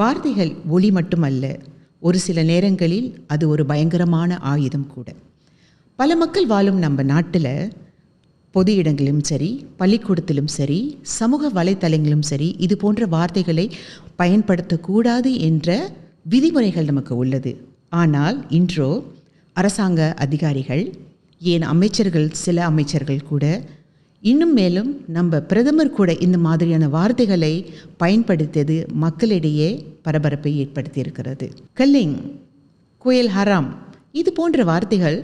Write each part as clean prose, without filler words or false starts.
வார்த்தைகள் ஒளி மட்டுமல்ல, ஒரு சில நேரங்களில் அது ஒரு பயங்கரமான ஆயுதம் கூட. பல மக்கள் வாழும் நம்ம நாட்டில் பொது இடங்களிலும் சரி, பள்ளிக்கூடத்திலும் சரி, சமூக வலைத்தளங்களிலும் சரி, இது போன்ற வார்த்தைகளை பயன்படுத்தக்கூடாது என்ற விதிமுறைகள் நமக்கு உள்ளது. ஆனால் இன்றோ அரசாங்க அதிகாரிகள், ஏன் அமைச்சர்கள், சில அமைச்சர்கள் கூட, இன்னும் மேலும் நம்ம பிரதமர் கூட இந்த மாதிரியான வார்த்தைகளை பயன்படுத்தியது மக்களிடையே பரபரப்பை ஏற்படுத்தியிருக்கிறது. கல்லிங், கோயில் ஹராம், இது போன்ற வார்த்தைகள்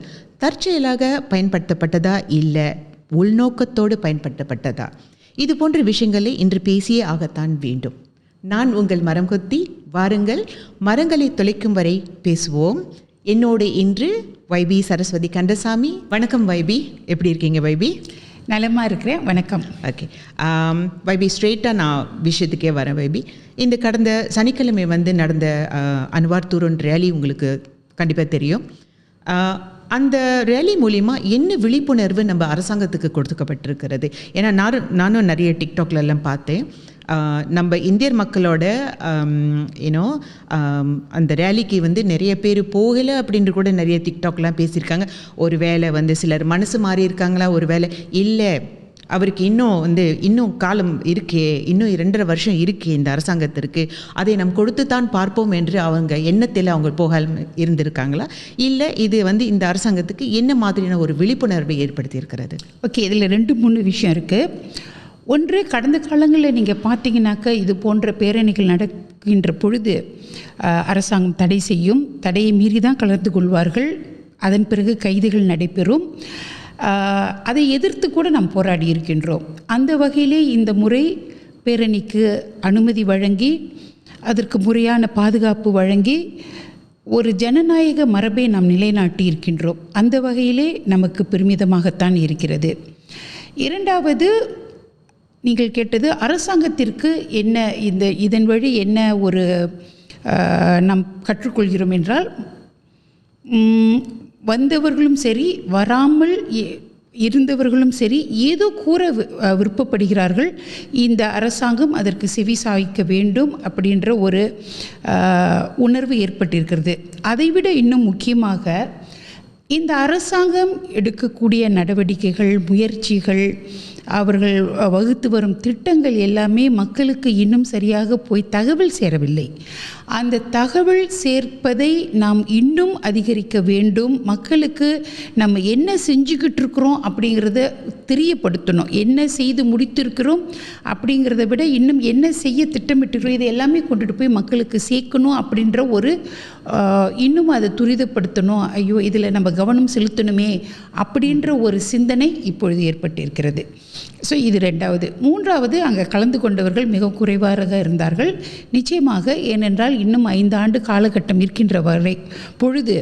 தற்செயலாக பயன்படுத்தப்பட்டதா இல்லை உள்நோக்கத்தோடு பயன்படுத்தப்பட்டதா? இது போன்ற விஷயங்களை இன்று பேசியே ஆகத்தான் வேண்டும். நான் உங்கள் மரம் கொத்தி, வாருங்கள் மரங்களை தொலைக்கும் வரை பேசுவோம். என்னோடு இன்று வைபி சரஸ்வதி கந்தசாமி. வணக்கம் வைபி, எப்படி இருக்கீங்க வைபி? நலமாக இருக்கிறேன், வணக்கம். ஓகே வைபி, ஸ்ட்ரெயிட்டாக நான் விஷயத்துக்கே வரேன் வைபி. இந்த கடந்த சனிக்கிழமை நடந்த அன்வார் தூரன் ரேலி உங்களுக்கு கண்டிப்பாக தெரியும். அந்த ரேலி மூலிமா என்ன விழிப்புணர்வு நம்ம அரசாங்கத்துக்கு கொடுக்கப்பட்டிருக்கிறது? ஏன்னா நானும் நிறைய டிக்டாக்லெல்லாம் பார்த்தேன். நம்ம இந்தியர் மக்களோட அந்த ரேலிக்கு நிறைய பேர் போகலை அப்படின்ற கூட நிறைய டிக்டாக்லாம் பேசியிருக்காங்க. ஒரு வேளை சிலர் மனசு மாறி இருக்காங்களா, ஒரு வேளை இல்லை அவருக்கு இன்னும் காலம் இருக்கே, இன்னும் 2.5 வருஷம் இருக்கே இந்த அரசாங்கத்திற்கு, அதை நாம் கொடுத்து தான் பார்ப்போம் என்று அவங்க எண்ணத்தில் அவங்க போகாமல் இருந்திருக்காங்களா, இல்லை இது இந்த அரசாங்கத்துக்கு என்ன மாதிரியான ஒரு விழிப்புணர்வை ஏற்படுத்தி இருக்கிறது? ஓகே, இதில் 2-3 விஷயம் இருக்குது. ஒன்று, கடந்த காலங்களில் நீங்கள் பார்த்தீங்கன்னாக்கா இது போன்ற பேரணிகள் நடக்கின்ற பொழுது அரசாங்கம் தடை செய்யும், தடையை மீறி தான் கலந்து கொள்வார்கள். அதன் பிறகு கைதுகள் நடைபெறும். அதை எதிர்த்து கூட நாம் போராடி இருக்கின்றோம். அந்த வகையிலே இந்த முறை பேரணிக்கு அனுமதி வழங்கி, அதற்கு முறையான பாதுகாப்பு வழங்கி, ஒரு ஜனநாயக மரபை நாம் நிலைநாட்டி இருக்கின்றோம். அந்த வகையிலே நமக்கு பெருமிதமாகத்தான் இருக்கிறது. இரண்டாவது, நீங்கள் கேட்டது அரசாங்கத்திற்கு என்ன இதன் வழி என்ன ஒரு நாம் கற்றுக்கொள்கிறோம் என்றால், வந்தவர்களும் சரி, வராமல் இருந்தவர்களும் சரி, ஏதோ கூற விருப்பப்படுகிறார்கள். இந்த அரசாங்கம் அதற்கு செவி சாய்க்க வேண்டும் அப்படின்ற ஒரு உணர்வு ஏற்பட்டிருக்கிறது. அதைவிட இன்னும் முக்கியமாக இந்த அரசாங்கம் எடுக்கக்கூடிய நடவடிக்கைகள், முயற்சிகள், அவர்கள் வகுத்து வரும் திட்டங்கள் எல்லாமே மக்களுக்கு இன்னும் சரியாக போய் தகவல் சேரவில்லை. அந்த தகவல் சேர்ப்பதை நாம் இன்னும் அதிகரிக்க வேண்டும். மக்களுக்கு நம்ம என்ன செஞ்சுக்கிட்டு இருக்கிறோம் அப்படிங்கிறத தெரியப்படுத்தணும். என்ன செய்து முடித்திருக்கிறோம் அப்படிங்கிறத விட இன்னும் என்ன செய்ய திட்டமிட்டுக்கிறோம், இது எல்லாமே கொண்டுட்டு போய் மக்களுக்கு சேர்க்கணும் அப்படின்ற ஒரு இன்னும் அதை துரிதப்படுத்தணும். ஐயோ, இதில் நம்ம கவனம் செலுத்தணுமே அப்படின்ற ஒரு சிந்தனை இப்பொழுது ஏற்பட்டிருக்கிறது. ஸோ இது 2வது. 3வது, அங்கே கலந்து கொண்டவர்கள் மிக குறைவாக இருந்தார்கள் நிச்சயமாக. ஏனென்றால் இன்னும் 5 ஆண்டு காலகட்டம் இருக்கின்ற வரை பொழுது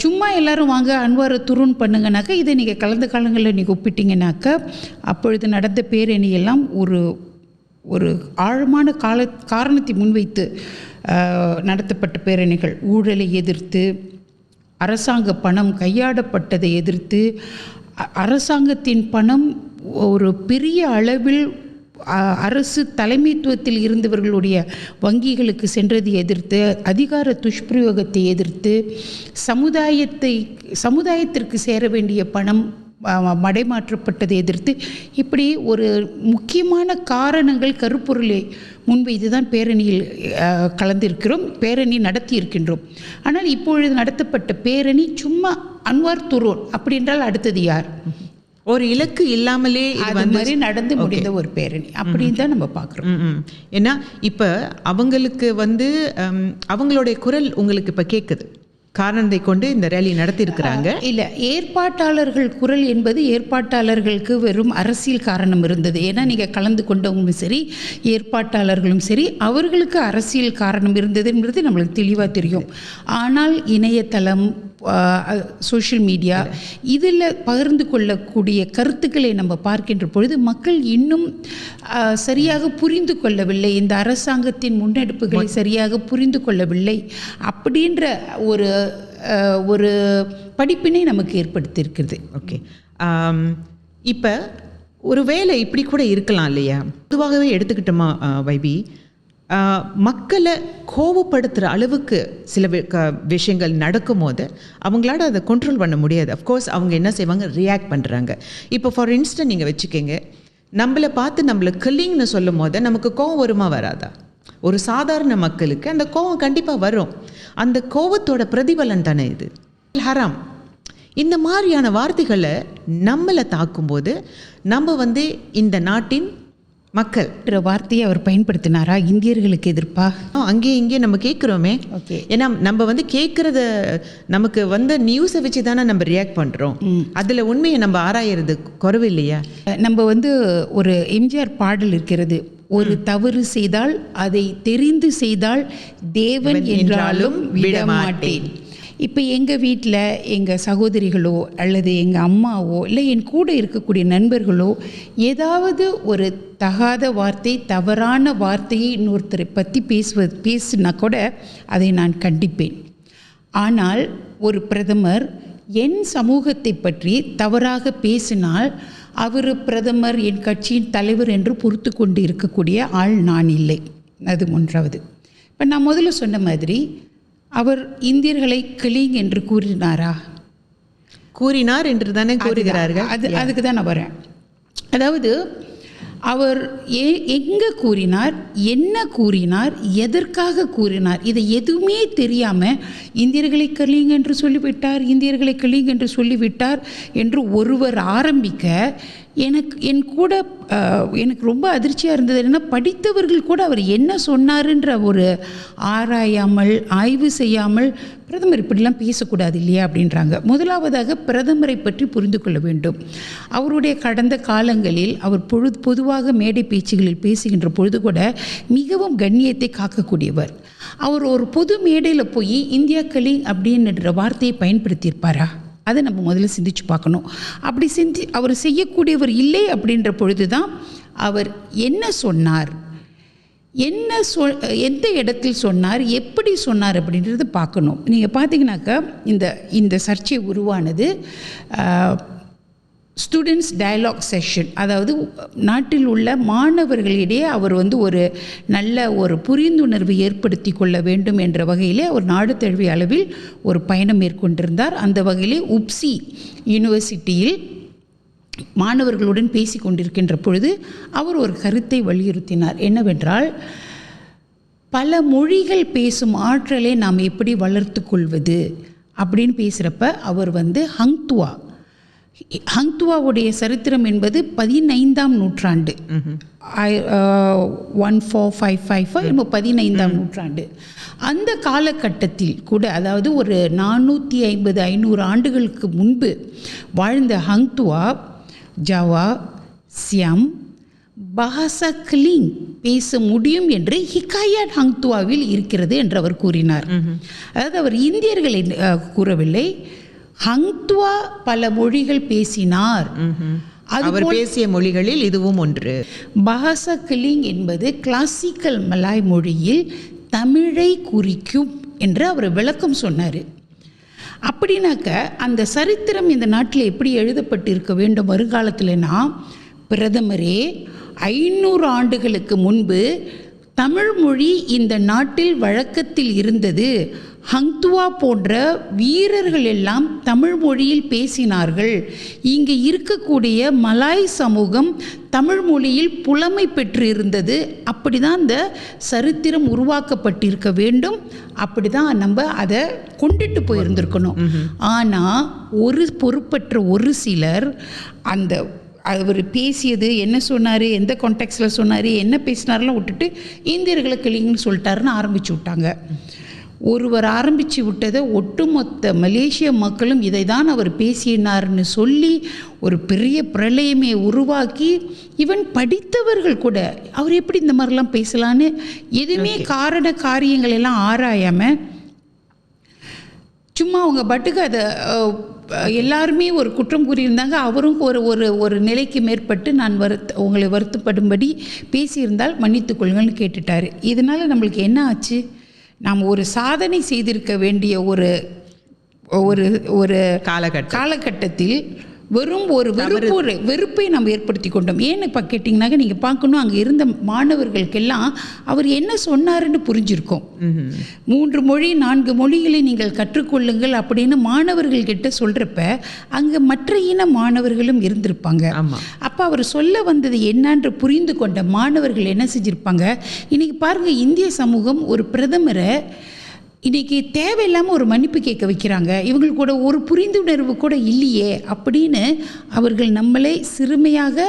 சும்மா எல்லாரும் வாங்க அன்வாரை துருன் பண்ணுங்கனாக்கா, இதை நீங்கள் கலந்த காலங்களில் நீங்கள் ஒப்பிட்டீங்கன்னாக்கா, அப்பொழுது நடந்த பேரணியெல்லாம் ஒரு ஆழமான காரணத்தை முன்வைத்து நடத்தப்பட்ட பேரணிகள். ஊழலை எதிர்த்து, அரசாங்க பணம் கையாடப்பட்டதை எதிர்த்து, அரசாங்கத்தின் பணம் ஒரு பெரிய அளவில் அரசு தலைமைத்துவத்தில் இருந்தவர்களுடைய வங்கிகளுக்கு சென்றதை எதிர்த்து, அதிகார துஷ்பிரயோகத்தை எதிர்த்து, சமுதாயத்திற்கு சேர வேண்டிய பணம் மடைமாற்றப்பட்டதை எதிர்த்து, இப்படி ஒரு முக்கியமான காரணங்கள், கருப்பொருளை முன்வைத்து தான் பேரணியில் கலந்திருக்கிறோம், பேரணி நடத்தி இருக்கின்றோம். ஆனால் இப்பொழுது நடத்தப்பட்ட பேரணி சும்மா அன்வார் துரோன் அப்படி என்றால் அடுத்தது யார்? ஒரு இலக்கு இல்லாமலே அது மாதிரி நடந்து முடிந்த ஒரு பேரணி அப்படின்னு தான் நம்ம பார்க்குறோம். ஏன்னா இப்போ அவங்களுக்கு அவங்களுடைய குரல் உங்களுக்கு இப்போ கேட்குது, காரணத்தை கொண்டு இந்த ரேலி நடத்தியிருக்கிறாங்க. இல்லை, ஏற்பாட்டாளர்கள் குரல் என்பது ஏற்பாட்டாளர்களுக்கு வெறும் அரசியல் காரணம் இருந்தது. ஏன்னா நீங்கள் கலந்து கொண்டவங்களும் சரி, ஏற்பாட்டாளர்களும் சரி, அவர்களுக்கு அரசியல் காரணம் இருந்ததுன்றது நம்மளுக்கு தெளிவாக தெரியும். ஆனால் இணையதளம், சோஷியல் மீடியா, இதில் பகிர்ந்து கொள்ளக்கூடிய கருத்துக்களை நம்ம பார்க்கின்ற பொழுது மக்கள் இன்னும் சரியாக புரிந்து கொள்ளவில்லை, இந்த அரசாங்கத்தின் முன்னெடுப்புகளை சரியாக புரிந்து கொள்ளவில்லை அப்படின்ற ஒரு படிப்பினை நமக்கு ஏற்படுத்தியிருக்கிறது. ஓகே, இப்போ ஒரு வேளை இப்படி கூட இருக்கலாம் இல்லையா? பொதுவாகவே எடுத்துக்கிட்டோமா வைபி, மக்களை கோவப்படுத்துகிற அளவுக்கு சில விஷயங்கள் நடக்கும்போது அவங்களால அதை கண்ட்ரோல் பண்ண முடியாது. அஃப்கோர்ஸ் அவங்க என்ன செய்வாங்க, ரியாக்ட் பண்ணுறாங்க. இப்போ ஃபார் இன்ஸ்டன்ட் நீங்கள் வச்சுக்கோங்க, நம்மளை பார்த்து நம்மளை கில்லிங்னு சொல்லும் போது நமக்கு கோவம் வருமா வராதா? ஒரு சாதாரண மக்களுக்கு அந்த கோவம் கண்டிப்பாக வரும். அந்த கோவத்தோட பிரதிபலன் தானே இது. ஹராம் இந்த மாதிரியான வார்த்தைகளை நம்மளை தாக்கும்போது நம்ம இந்த நாட்டின் மக்கள் வார்த்தையை அவர் பயன்படுத்தினாரா இந்தியர்களுக்கு எதிர்ப்பா? அங்கேயே இங்கே நம்ம கேட்குறோமே. ஓகே, ஏன்னா நம்ம கேட்குறத நமக்கு நியூஸை வச்சு தானே நம்ம ரியாக்ட் பண்ணுறோம். அதில் உண்மையை நம்ம ஆராயிறது குறைவு இல்லையா? நம்ம ஒரு எம்ஜிஆர் பாடல் இருக்கிறது, ஒரு தவறு செய்தால் அதை தெரிந்து செய்தால் தேவன் என்றாலும் விடமாட்டேன். இப்போ எங்கள் வீட்டில் எங்கள் சகோதரிகளோ அல்லது எங்கள் அம்மாவோ இல்லை என் கூட இருக்கக்கூடிய நண்பர்களோ ஏதாவது ஒரு தகாத வார்த்தை, தவறான வார்த்தையை இன்னொருத்தரை பற்றி பேசுனா கூட அதை நான் கண்டிப்பேன். ஆனால் ஒரு பிரதமர் என் சமூகத்தை பற்றி தவறாக பேசினால் அவர் பிரதமர், என் கட்சியின் தலைவர் என்று பொறுத்து கொண்டு இருக்கக்கூடிய ஆள் நான் இல்லை. அது ஒன்றாவது. இப்போ நான் முதல்ல சொன்ன மாதிரி அவர் இந்தியர்களை கிளிங் என்று கூறினார் என்று தானே கூறுகிறார்கள். அதுக்கு தான் நான் வரேன். அதாவது அவர் எங்கே கூறினார், என்ன கூறினார், எதற்காக கூறினார், இதை எதுவுமே தெரியாமல் இந்தியர்களை கிளிங் என்று சொல்லிவிட்டார், இந்தியர்களை கிளிங் என்று சொல்லிவிட்டார் என்று ஒருவர் ஆரம்பிக்க எனக்கு ரொம்ப அதிர்ச்சியாக இருந்தது. என்னென்னா, படித்தவர்கள் கூட அவர் என்ன சொன்னார்ன்ற ஒரு ஆராயாமல் ஆய்வு செய்யாமல் பிரதமர் இப்படிலாம் பேசக்கூடாது இல்லையா அப்படின்றாங்க. முதலாவதாக பிரதமரை பற்றி புரிந்து கொள்ள வேண்டும். அவருடைய கடந்த காலங்களில் அவர் பொதுவாக மேடை பேச்சுகளில் பேசுகின்ற பொழுது கூட மிகவும் கண்ணியத்தை காக்கக்கூடியவர். அவர் ஒரு பொது மேடையில் போய் இந்தியா கிளிங் அப்படின்ற வார்த்தையை பயன்படுத்தியிருப்பாரா? அதை நம்ம முதல்ல சிந்திச்சு பார்க்கணும். அப்படி அவர் செய்யக்கூடியவர் இல்லை அப்படின்ற பொழுது தான் அவர் என்ன சொன்னார், எந்த இடத்தில் சொன்னார், எப்படி சொன்னார் அப்படின்றத பார்க்கணும். நீங்கள் பார்த்தீங்கன்னாக்கா இந்த சர்ச்சை உருவானது ஸ்டூடெண்ட்ஸ் டயலாக் செஷன், அதாவது நாட்டில் உள்ள மாணவர்களிடையே அவர் ஒரு நல்ல ஒரு புரிந்துணர்வு ஏற்படுத்தி கொள்ள வேண்டும் என்ற வகையிலே அவர் நாடு தழுவிய அளவில் ஒரு பயணம் மேற்கொண்டிருந்தார். அந்த வகையிலே உப்சி யூனிவர்சிட்டியில் மாணவர்களுடன் பேசி கொண்டிருக்கின்ற பொழுது அவர் ஒரு கருத்தை வலியுறுத்தினார். என்னவென்றால், பல மொழிகள் பேசும் ஆற்றலை நாம் எப்படி வளர்த்து கொள்வது அப்படின்னு பேசுகிறப்ப அவர் ஹங்துவாவுடைய சரித்திரம் என்பது 15ஆம் நூற்றாண்டு, 1455 15ஆம் நூற்றாண்டு. அந்த காலகட்டத்தில் கூட, அதாவது ஒரு 450-500 ஆண்டுகளுக்கு முன்பு வாழ்ந்த ஹங்துவா, ஜாவா, சியாம், பஹாசா கிளிங் பேச முடியும் என்று ஹிகாயட் ஹங்துவாவில் இருக்கிறது என்று அவர் கூறினார். அதாவது அவர் இந்தியர்களை கூறவில்லை, ஹங்துவா பல மொழிகள் பேசினார். அவர் பேசிய மொழிகளில் இதுவும் ஒன்று. பஹாசா கிளிங் என்பது கிளாசிக்கல் மலாய் மொழியில் தமிழை குறிக்கும் என்று அவர் விளக்கம் சொன்னார். அப்படின்னாக்க அந்த சரித்திரம் இந்த நாட்டில் எப்படி எழுதப்பட்டிருக்க வேண்டும் வருங்காலத்தில்னா, பிரதமரே 500 ஆண்டுகளுக்கு முன்பு தமிழ் மொழி இந்த நாட்டில் வழக்கத்தில் இருந்தது, ஹங்துவா போன்ற வீரர்கள் எல்லாம் தமிழ் மொழியில் பேசினார்கள், இங்கே இருக்கக்கூடிய மலாய் சமூகம் தமிழ் மொழியில் புலமை பெற்று இருந்தது, அப்படி தான் இந்த சரித்திரம் உருவாக்கப்பட்டிருக்க வேண்டும், அப்படி தான் நம்ம அதை கொண்டுட்டு போயிருந்திருக்கணும். ஆனால் ஒரு பொறுப்பற்ற ஒரு சிலர் அவர் பேசியது என்ன சொன்னார், எந்த கான்டெக்ஸ்டில் சொன்னார், என்ன பேசினார்லாம் விட்டுட்டு இந்தியர்களை கிளிங்கன்னு சொல்லிட்டாருன்னு ஆரம்பித்து விட்டாங்க. ஒருவர் ஆரம்பித்து விட்டதை ஒட்டுமொத்த மலேசிய மக்களும் இதை தான் அவர் பேசினார்னு சொல்லி ஒரு பெரிய பிரளயமே உருவாக்கி, ஈவன் படித்தவர்கள் கூட அவர் எப்படி இந்த மாதிரிலாம் பேசலான்னு எதுவுமே காரண காரியங்கள் எல்லாம் ஆராயாமல் சும்மா அவங்க பட்டுக்கு அதை எல்லாருமே ஒரு குற்றம் கூறியிருந்தாங்க. அவரும் ஒரு நிலைக்கு மேற்பட்டு நான் உங்களை வருத்தப்படும்படி பேசியிருந்தால் மன்னித்துக் கொள்ளுங்கள்னு கேட்டுட்டார். இதனால் நம்மளுக்கு என்ன ஆச்சு? நாம் ஒரு சாதனை செய்திருக்க வேண்டிய ஒரு காலகட்டத்தில் வெறும் ஒரு வெறுப்பை நம்ம ஏற்படுத்தி கொண்டோம். ஏன்னு இப்போ கேட்டிங்கனாக்க நீங்கள் பார்க்கணும், அங்கே இருந்த மாணவர்களுக்கெல்லாம் அவர் என்ன சொன்னாருன்னு புரிஞ்சிருக்கும். 3 மொழி 4 மொழிகளை நீங்கள் கற்றுக்கொள்ளுங்கள் அப்படின்னு மாணவர்கள்கிட்ட சொல்கிறப்ப அங்கே மற்ற இன மாணவர்களும் இருந்திருப்பாங்க. அப்போ அவர் சொல்ல வந்தது என்னன்று புரிந்து கொண்ட மாணவர்கள் என்ன செஞ்சுருப்பாங்க. இன்றைக்கி பாருங்கள், இந்திய சமூகம் ஒரு பிரதமரை இன்றைக்கி தேவையில்லாமல் ஒரு மன்னிப்பு கேட்க வைக்கிறாங்க. இவங்களுக்கு கூட ஒரு புரிந்துணர்வு கூட இல்லையே அப்படின்னு அவர்கள் நம்மளை சிறுமையாக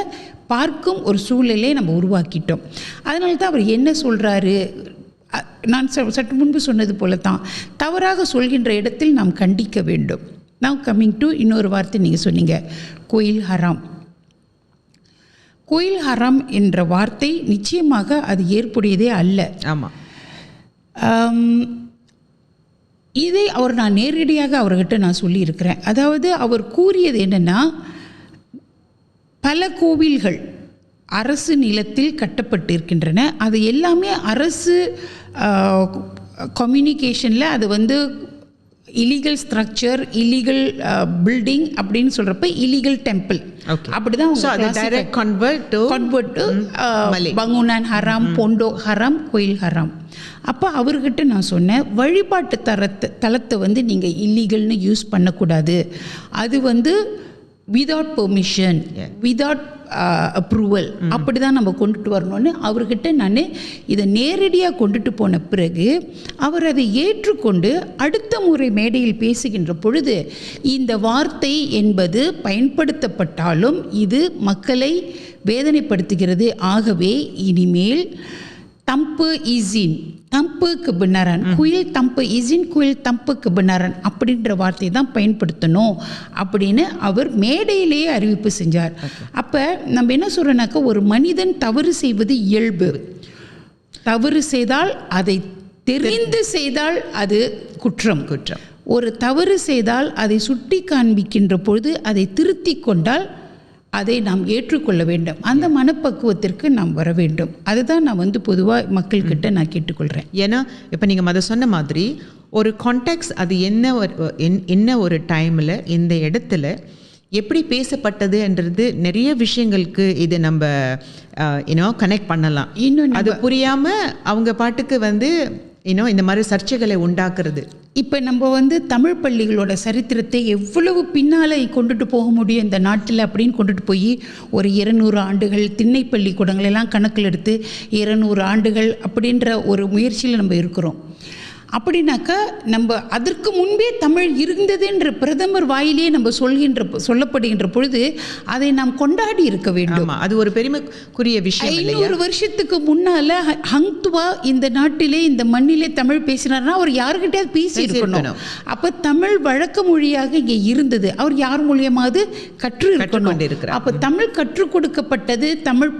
பார்க்கும் ஒரு சூழ்நிலையை நம்ம உருவாக்கிட்டோம். அதனால தான் அவர் என்ன சொல்கிறாரு, நான் சற்று முன்பு சொன்னது போல தான், தவறாக சொல்கின்ற இடத்தில் நாம் கண்டிக்க வேண்டும். நவ் கம்மிங் டு இன்னொரு வார்த்தை நீங்கள் சொன்னீங்க, கோயில் ஹராம். கோயில் ஹராம் என்ற வார்த்தை நிச்சயமாக அது ஏற்புடையதே அல்ல. ஆமாம். இதை நான் நேரடியாக அவர்கிட்ட நான் சொல்லியிருக்கிறேன். அதாவது அவர் கூறியது என்னென்னா, பல கோவில்கள் அரசு நிலத்தில் கட்டப்பட்டிருக்கின்றன. அது எல்லாமே அரசு கம்யூனிகேஷனில் அது வந்து இல்லீகல் ஸ்ட்ரக்சர், இல்லீகல் பில்டிங் அப்படின்னு சொல்கிறப்ப இல்லீகல் டெம்பிள் அப்படிதான் கன்வெர்ட் பங்குனான் ஹராம், பொண்டோ ஹராம், கோயில் ஹராம். அப்போ அவர்கிட்ட நான் சொன்னேன், வழிபாட்டு தலத்தை வந்து நீங்கள் இல்லீகல்னு யூஸ் பண்ணக்கூடாது. அது வந்து விதவுட் பெர்மிஷன், விதவுட் அப்ரூவல் அப்படி தான் நம்ம கொண்டுட்டு வரணும்னு அவர்கிட்ட நான் இதை நேரடியாக கொண்டுட்டு போன பிறகு அவர் அதை ஏற்றுக்கொண்டு அடுத்த முறை மேடையில் பேசுகின்ற பொழுது, இந்த வார்த்தை என்பது பயன்படுத்தப்பட்டாலும் இது மக்களை வேதனைப்படுத்துகிறது. ஆகவே இனிமேல் தம்பு ஈசின், தம்புக்கு பின்னரன், குயில் தம்பு ஈசின், குயில் தம்புக்கு பின்னரன் அப்படின்ற வார்த்தையை தான் பயன்படுத்தணும் அப்படின்னு அவர் மேடையிலேயே அறிவிப்பு செஞ்சார். அப்போ நம்ம என்ன சொல்கிறோன்னாக்கா, ஒரு மனிதன் தவறு செய்வது இயல்பு. தவறு செய்தால் அதை தெரிந்து செய்தால் அது குற்றம். ஒரு தவறு செய்தால் அதை சுட்டி காண்பிக்கின்ற பொழுது அதை திருத்தி கொண்டால் அதை நாம் ஏற்றுக்கொள்ள வேண்டும். அந்த மனப்பக்குவத்திற்கு நாம் வர வேண்டும். அதுதான் நான் வந்து பொதுவாக மக்கள்கிட்ட நான் கேட்டுக்கொள்கிறேன். ஏன்னா இப்போ நீங்கள் அதை சொன்ன மாதிரி ஒரு கான்டெக்ட், அது என்ன ஒரு டைமில் இந்த இடத்துல எப்படி பேசப்பட்டதுன்றது நிறைய விஷயங்களுக்கு இது நம்ம கனெக்ட் பண்ணலாம். இன்னும் அது புரியாமல் அவங்க பாட்டுக்கு வந்து இந்த மாதிரி சர்ச்சைகளை உண்டாக்குறது. இப்போ நம்ம வந்து தமிழ் பள்ளிகளோட சரித்திரத்தை எவ்வளவு பின்னால் கொண்டுட்டு போக முடியும் இந்த நாட்டில் அப்படின்னு கொண்டுட்டு போய் ஒரு 200 ஆண்டுகள் திண்ணை பள்ளிக்கூடங்களெல்லாம் கணக்கில் எடுத்து 200 ஆண்டுகள் அப்படின்ற ஒரு முயற்சியில் நம்ம இருக்கிறோம். அப்படின்னாக்கா நம்ம அதற்கு முன்பே தமிழ் இருந்ததுன்ற பிரதமர் வாயிலே நம்ம சொல்லப்படுகின்ற பொழுது அதை நாம் கொண்டாடி இருக்க வேண்டும். அது ஒரு பெருமைக்குரிய விஷயம். 500 வருஷத்துக்கு முன்னால் ஹங்துவா இந்த நாட்டிலே இந்த மண்ணிலே தமிழ் பேசினார்னா அவர் யாருக்கிட்டையாவது பேசி இருக்கணும். அப்போ தமிழ் வழக்க மொழியாக இங்கே இருந்தது. அவர் யார் மூலியமாவது கற்று இருக்கணும். அப்போ தமிழ் கற்றுக் கொடுக்கப்பட்டது, தமிழ்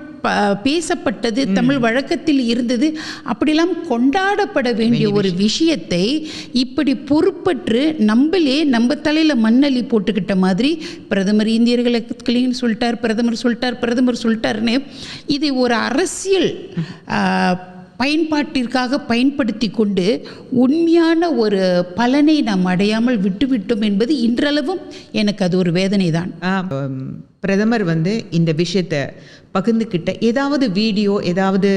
பேசப்பட்டது, தமிழ் வழக்கத்தில் இருந்தது. அப்படிலாம் கொண்டாடப்பட வேண்டிய ஒரு விஷயத்தை இப்படி பொறுப்பற்று நம்ம தலையில் மண்ணள்ளி போட்டுக்கிட்ட மாதிரி பிரதமர் இந்தியர்களுக்கு சொல்லிட்டார், பிரதமர் சொல்லிட்டார்னு இதை ஒரு அரசியல் பயன்பாட்டிற்காக பயன்படுத்தி கொண்டு உண்மையான ஒரு பலனை நாம் அடையாமல் விட்டுவிட்டோம் என்பது இன்றளவும் எனக்கு அது ஒரு வேதனை தான். பிரதமர் வந்து இந்த விஷயத்தை பகிர்ந்துக்கிட்ட ஏதாவது வீடியோ ஏதாவது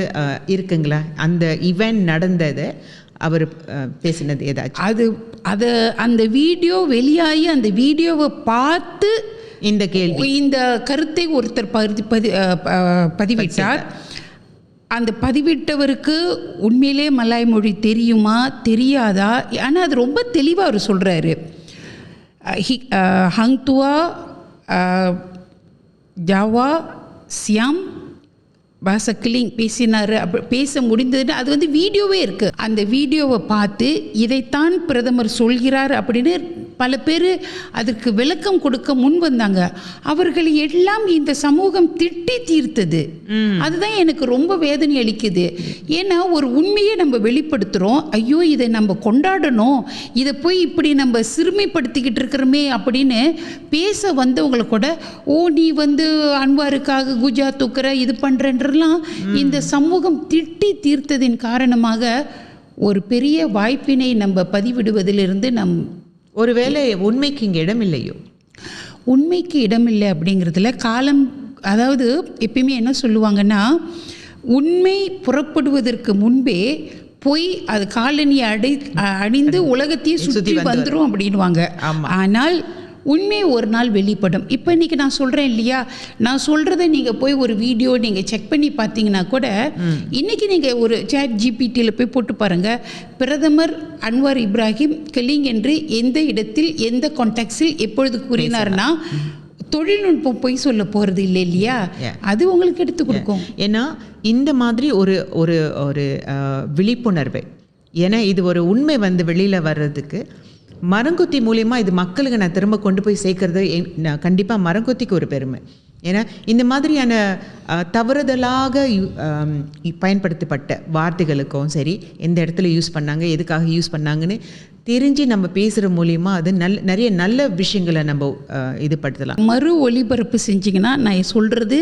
இருக்குங்களா? அந்த ஈவெண்ட் நடந்ததை அவர் பேசினது ஏதாச்சும்? அந்த வீடியோ வெளியாகி அந்த வீடியோவை பார்த்து இந்த கருத்தை ஒருத்தர் பதிவிட்டார். அந்த பதிவிட்டவருக்கு உண்மையிலே மலாய் மொழி தெரியுமா தெரியாதா? ஆனால் அது ரொம்ப தெளிவாக அவர் சொல்கிறாரு. ஹங்துவா ஜாவா சியாம் பாச கிளிங் பேசினார். பேச முடிந்ததுன்னு அது வந்து வீடியோவே இருக்குது. அந்த வீடியோவை பார்த்து இதைத்தான் பிரதமர் சொல்கிறார் அப்படின்னு பல பேர் அதற்கு விளக்கம் கொடுக்க முன் வந்தாங்க. அவர்களை எல்லாம் இந்த சமூகம் திட்டி தீர்த்தது. அதுதான் எனக்கு ரொம்ப வேதனை அளிக்குது. ஏன்னா ஒரு உண்மையை நம்ம வெளிப்படுத்துகிறோம், ஐயோ இதை நம்ம கொண்டாடணும், இதை போய் இப்படி நம்ம சிறுமைப்படுத்திக்கிட்டு இருக்கிறோமே அப்படின்னு பேச வந்தவங்களை கூட, ஓ நீ வந்து அன்வாருக்காக குஜா தூக்குற இது பண்ணுறன்றலாம் இந்த சமூகம் திட்டி தீர்த்ததின் காரணமாக ஒரு பெரிய வாய்ப்பினை நம்ம பதிவிடுவதிலிருந்து ஒருவேளை உண்மைக்கு இங்கே இடம் இல்லையோ? உண்மைக்கு இடமில்லை அப்படிங்கிறதுல காலம், அதாவது எப்பயுமே என்ன சொல்லுவாங்கன்னா, உண்மை புறப்படுவதற்கு முன்பே போய் அது காலனியை அணிந்து உலகத்தையே சுற்றி வந்துடும் அப்படின்வாங்க. ஆனால் உண்மை ஒரு நாள் வெளிப்படும். இப்போ இன்றைக்கி நான் சொல்கிறேன் இல்லையா, நான் சொல்கிறத நீங்கள் போய் ஒரு வீடியோ நீங்கள் செக் பண்ணி பார்த்தீங்கன்னா கூட, இன்றைக்கி நீங்கள் ஒரு சேட் ஜிபிடியில் போய் போட்டு பாருங்கள், பிரதமர் அன்வார் இப்ராஹிம் கில்லிங் என்று எந்த இடத்தில் எந்த கான்டாக்ட்ஸில் எப்பொழுது கூறினார்னா, தொழில்நுட்பம் போய் சொல்ல போகிறது இல்லை இல்லையா, அது உங்களுக்கு எடுத்து கொடுக்கும். ஏன்னா இந்த மாதிரி ஒரு ஒரு ஒரு விழிப்புணர்வு, ஏன்னா இது ஒரு உண்மை வந்து வெளியில் வர்றதுக்கு மரங்கொத்தி மூலிமா இது மக்களுக்கு நான் திரும்ப கொண்டு போய் சேர்க்கறது கண்டிப்பாக மரங்கொத்திக்கு ஒரு பெருமை. ஏன்னா இந்த மாதிரியான தவறுதலாக பயன்படுத்தப்பட்ட வார்த்தைகளுக்கும் சரி, எந்த இடத்துல யூஸ் பண்ணாங்க, எதுக்காக யூஸ் பண்ணாங்கன்னு தெரிஞ்சு நம்ம பேசுகிற மூலிமா அது நிறைய நல்ல விஷயங்களை நம்ம இது படுத்தலாம். மறு ஒளிபரப்பு செஞ்சிங்கன்னா நான் சொல்கிறது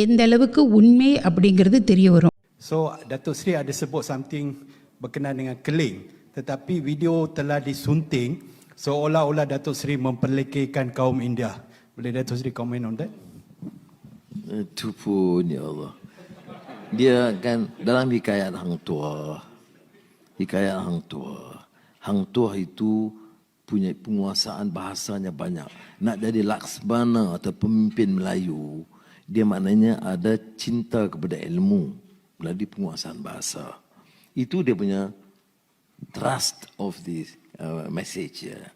எந்த அளவுக்கு உண்மை அப்படிங்கிறது தெரிய வரும். So Datuk Seri ada sebut something berkenaan dengan keling, tetapi video telah disunting seolah-olah Datuk Seri memperlekehkan kaum India. Boleh Datuk Seri komen on that? Itu pun ya Allah. Dia kan dalam hikayat Hang Tuah. Hikayat Hang Tuah. Hang Tuah itu punya penguasaan bahasanya banyak. Nak jadi Laksmana atau pemimpin Melayu, dia maknanya ada cinta kepada ilmu melalui penguasaan bahasa. Itu dia punya trust of this message. Ya.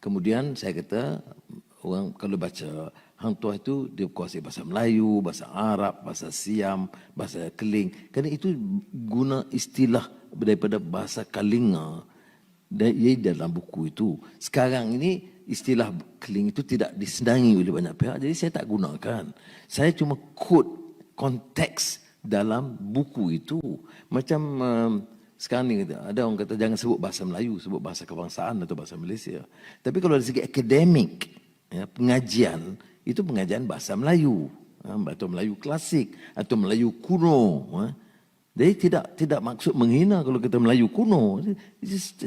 Kemudian saya kata, orang kalau baca Hang Tuah itu dia kuasai bahasa Melayu, bahasa Arab, bahasa Siam, bahasa Keling. Kerana itu guna istilah daripada bahasa Kalinga dalam buku itu. Sekarang ini istilah Keling itu tidak disenangi oleh banyak pihak, jadi saya tak gunakan. Saya cuma quote konteks dalam buku itu. Macam sekarang ni ada orang kata jangan sebut bahasa Melayu, sebut bahasa kebangsaan atau bahasa Malaysia. Tapi kalau dari segi akademik, ya, pengajian, itu pengajian bahasa Melayu, atau Melayu klasik atau Melayu kuno. Jadi tidak maksud menghina kalau kita Melayu kuno, just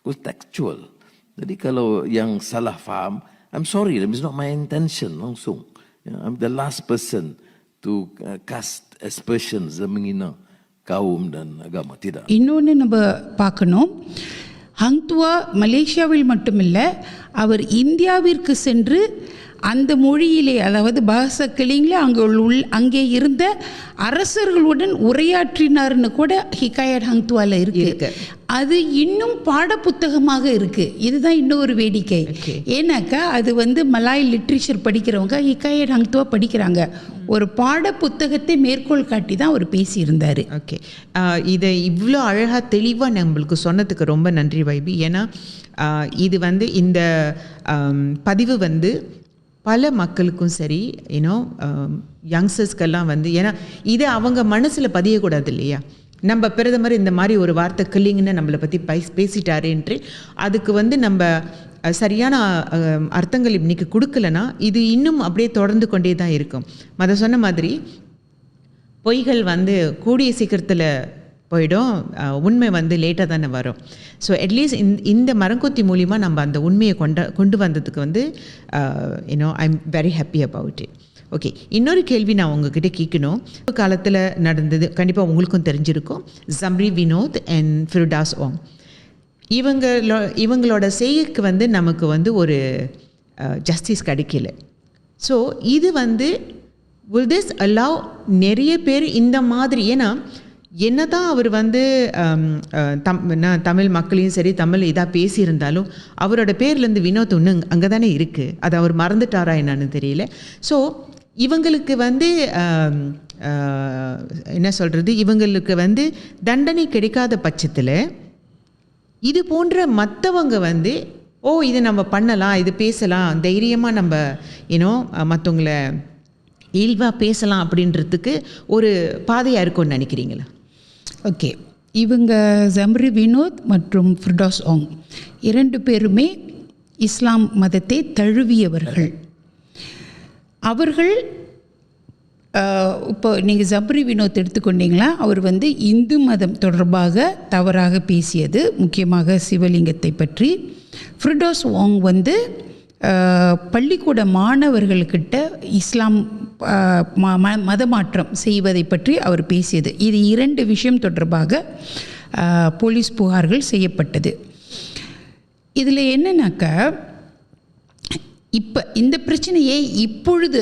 contextual. Jadi kalau yang salah faham, I'm sorry, that is not my intention langsung. I'm the last person to cast aspersions menghina kaum dan agama, tidak. இன்னொன்று நம்ம பார்க்கணும், ஹங் துவா மலேசியாவில் மட்டுமில்லை, அவர் இந்தியாவிற்கு சென்று அந்த மொழியிலே, அதாவது பாஷா கிளிங்கில் அங்கே இருந்த அரசர்களுடன் உரையாற்றினார்னு கூட ஹிகாயட் ஹங் துவால இருக்கு. அது இன்னும் பாட புத்தகமாக இருக்கு. இதுதான் இன்னொரு வேடிக்கை. ஏன்னாக்கா அது வந்து மலாய் லிட்ரேச்சர் படிக்கிறவங்க ஹிகாயட் ஹங் துவா படிக்கிறாங்க. ஒரு பாட புத்தகத்தை மேற்கோள் காட்டி தான் அவர் பேசியிருந்தார். ஓகே, இதை இவ்வளோ அழகாக தெளிவாக நம்மளுக்கு சொன்னதுக்கு ரொம்ப நன்றி வைபி. ஏன்னா இது வந்து இந்த பதிவு வந்து பல மக்களுக்கும் சரி, ஏன்னோ யங்ஸ்டர்ஸ்க்கெல்லாம் வந்து, ஏன்னா இது அவங்க மனசில் பதியக்கூடாது இல்லையா, நம்ம பிரதமர் இந்த மாதிரி ஒரு வார்த்தை கில்லிங்னு நம்மளை பற்றி பேசிட்டாருன்று அதுக்கு வந்து நம்ம சரியான அர்த்தங்கள் இன்னைக்கு கொடுக்கலனா இது இன்னும் அப்படியே தொடர்ந்து கொண்டே தான் இருக்கும். மத சொன்ன மாதிரி பொய்கள் வந்து கூடிய சீக்கிரத்தில் போயிடும், உண்மை வந்து லேட்டாக தானே வரும். ஸோ அட்லீஸ்ட் இந்த மரங்கொத்தி மூலிமா நம்ம அந்த உண்மையை கொண்டு வந்ததுக்கு வந்து I am very happy about it. Okay, இன்னொரு கேள்வி நான் உங்ககிட்ட கேட்கணும். காலத்தில் நடந்தது கண்டிப்பாக உங்களுக்கும் தெரிஞ்சிருக்கும். ஜம்ரி வினோத் அண்ட் ஃபிருடாஸ் ஓங் இவங்களோட செய்கைக்கு வந்து நமக்கு வந்து ஒரு ஜஸ்டிஸ் கிடைக்கல. ஸோ இது வந்து will this allow நிறைய பேர் இந்த மாதிரி, ஏன்னா என்ன தான் அவர் வந்து தமிழ் மக்களையும் சரி தமிழ் இதாக பேசியிருந்தாலும் அவரோட பேர்லேருந்து வினோத் ஒன்று அங்கே தானே இருக்குது, அதை அவர் மறந்துட்டாரா என்னன்னு தெரியல. ஸோ இவங்களுக்கு வந்து என்ன சொல்கிறது, இவங்களுக்கு வந்து தண்டனை கிடைக்காத பட்சத்தில் இது போன்ற மற்றவங்க வந்து இது நம்ம பண்ணலாம், இது பேசலாம், தைரியமாக நம்ம மற்றவங்களை இயல்பாக பேசலாம் அப்படின்றதுக்கு ஒரு பாதையாக இருக்கும்னு நினைக்கிறீங்களா? ஓகே, இவங்க ஜம்ரி வினோத் மற்றும் ஃபிர்டோஸ் ஓங் 2 பேருமே இஸ்லாம் மதத்தை தழுவியவர்கள். அவர்கள் இப்போ நீங்கள் ஜம்ரி வினோத் எடுத்துக்கொண்டீங்களா, அவர் வந்து இந்து மதம் தொடர்பாக தவறாக பேசியது, முக்கியமாக சிவலிங்கத்தை பற்றி. ஃபிர்டோஸ் ஓங் வந்து பள்ளிக்கூட மாணவர்கள்கிட்ட இஸ்லாம் மதமாற்றம் செய்வதை பற்றி அவர் பேசியது. இது 2 விஷயம் தொடர்பாக போலீஸ் புகார்கள் செய்யப்பட்டது. இதில் என்னன்னாக்கா, இப்போ இந்த பிரச்சனையை இப்பொழுது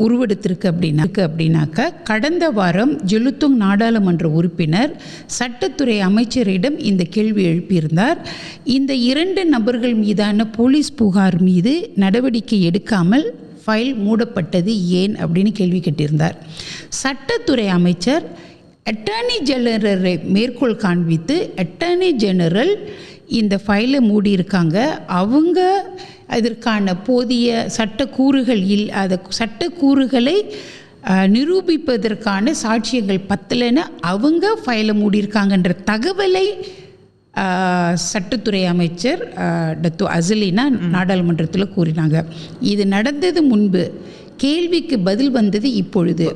உருவெடுத்திருக்கு அப்படின்னாக்கா, கடந்த வாரம் ஜெலுத்துங் நாடாளுமன்ற உறுப்பினர் சட்டத்துறை அமைச்சரிடம் இந்த கேள்வி எழுப்பியிருந்தார். இந்த 2 நபர்கள் மீதான போலீஸ் புகார் மீது நடவடிக்கை எடுக்காமல் ஃபைல் மூடப்பட்டது ஏன் அப்படின்னு கேள்வி கேட்டிருந்தார். சட்டத்துறை அமைச்சர் அட்டார்னி ஜெனரலை மேற்கோள் காண்பித்து, அட்டார்னி ஜெனரல் இந்த ஃபைலை மூடியிருக்காங்க, அவங்க இதற்கான போதிய சட்டக்கூறுகள் சட்டக்கூறுகளை நிரூபிப்பதற்கான சாட்சியங்கள் பத்தலைன்னு அவங்க ஃபைலை மூடியிருக்காங்கன்ற தகவலை சட்டத்துறை அமைச்சர் டத்து அசலினா நாடாளுமன்றத்தில் கூறினாங்க. இது நடந்தது முன்பு, கேள்விக்கு பதில் வந்தது இப்பொழுது.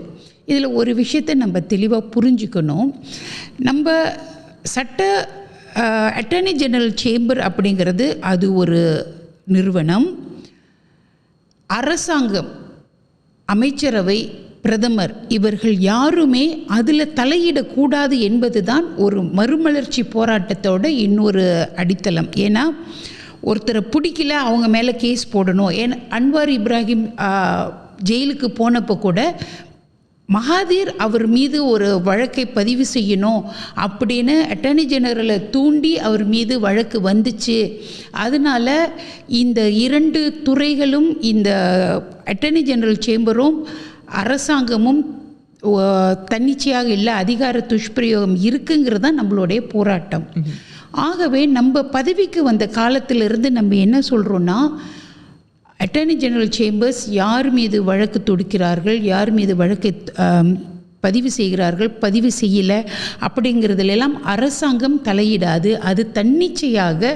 இதில் ஒரு விஷயத்தை நம்ம தெளிவாக புரிஞ்சுக்கணும். நம்ம அட்டர்னி ஜெனரல் சேம்பர் அப்படிங்கிறது அது ஒரு நிறுவனம். அரசாங்கம், அமைச்சரவை, பிரதமர் இவர்கள் யாருமே அதில் தலையிடக்கூடாது என்பது தான் ஒரு மறுமலர்ச்சி போராட்டத்தோட இன்னொரு அடித்தளம். ஏன்னா ஒருத்தரை பிடிக்கல, அவங்க மேலே கேஸ் போடணும். ஏன்னா அன்வார் இப்ராஹிம் ஜெயிலுக்கு போனப்போ கூட மகாதீர் அவர் மீது ஒரு வழக்கை பதிவு செய்யணும் அப்படின்னு அட்டர்னி ஜெனரலை தூண்டி அவர் மீது வழக்கு வந்துச்சு. அதனால் இந்த 2 துறைகளும், இந்த அட்டர்னி ஜெனரல் சேம்பரும் அரசாங்கமும் தன்னிச்சையாக இல்லை, அதிகார துஷ்பிரயோகம் இருக்குங்கிறது தான் நம்மளுடைய போராட்டம். ஆகவே நம்ம பதவிக்கு வந்த காலத்திலிருந்து நம்ம என்ன சொல்கிறோன்னா, அட்டர்னி ஜெனரல் சேம்பர்ஸ் யார் மீது வழக்கு தொடுக்கிறார்கள், யார் மீது வழக்கை பதிவு செய்கிறார்கள், பதிவு செய்யலை அப்படிங்கிறதுலாம் அரசாங்கம் தலையிடாது. அது தன்னிச்சையாக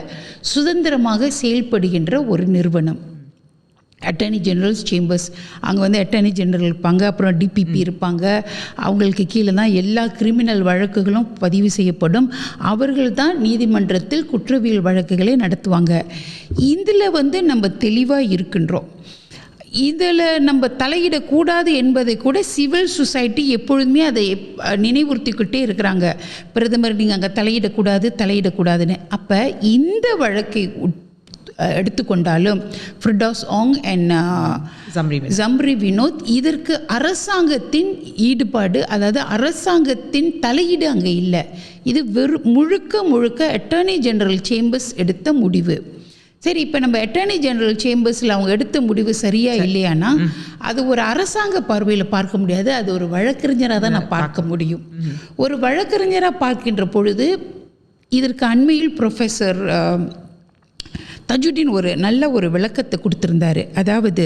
சுதந்திரமாக செயல்படுகின்ற ஒரு நிறுவனம் அட்டர்னி ஜெனரல்ஸ் சேம்பர்ஸ். அங்கே வந்து அட்டர்னி ஜெனரல் இருப்பாங்க, அப்புறம் டிபிபி இருப்பாங்க. அவங்களுக்கு கீழே தான் எல்லா கிரிமினல் வழக்குகளும் பதிவு செய்யப்படும். அவர்கள் தான் நீதிமன்றத்தில் குற்றவியல் வழக்குகளை நடத்துவாங்க. இதில் வந்து நம்ம தெளிவாக இருக்கின்றோம். இதில் நம்ம தலையிடக்கூடாது என்பதை கூட சிவில் சொசைட்டி எப்பொழுதுமே அதை நினைவுறுத்திக்கிட்டே இருக்கிறாங்க. பிரதமர் நீங்கள் அங்கே தலையிடக்கூடாதுன்னு. அப்போ இந்த வழக்கை எடுத்துக்கொண்டாலும் ஃபிர்டௌஸ் ஆங் அண்ட் ஜம்ரி வினோத், இதற்கு அரசாங்கத்தின் ஈடுபாடு, அதாவது அரசாங்கத்தின் தலையீடு அங்கே இல்லை. இது முழுக்க அட்டர்னி ஜெனரல் சேம்பர்ஸ் எடுத்த முடிவு. சரி, இப்போ நம்ம அட்டர்னி ஜெனரல் சேம்பர்ஸில் அவங்க எடுத்த முடிவு சரியா இல்லையானா அது ஒரு அரசாங்க பார்வையில் பார்க்க முடியாது, அது ஒரு வழக்கறிஞராக தான் நான் பார்க்க முடியும். ஒரு வழக்கறிஞராக பார்க்கின்ற பொழுது இதற்கு அண்மையில் ப்ரொஃபஸர் தஜுதீன் ஒரு நல்ல ஒரு விளக்கத்தை கொடுத்திருந்தாரு. அதாவது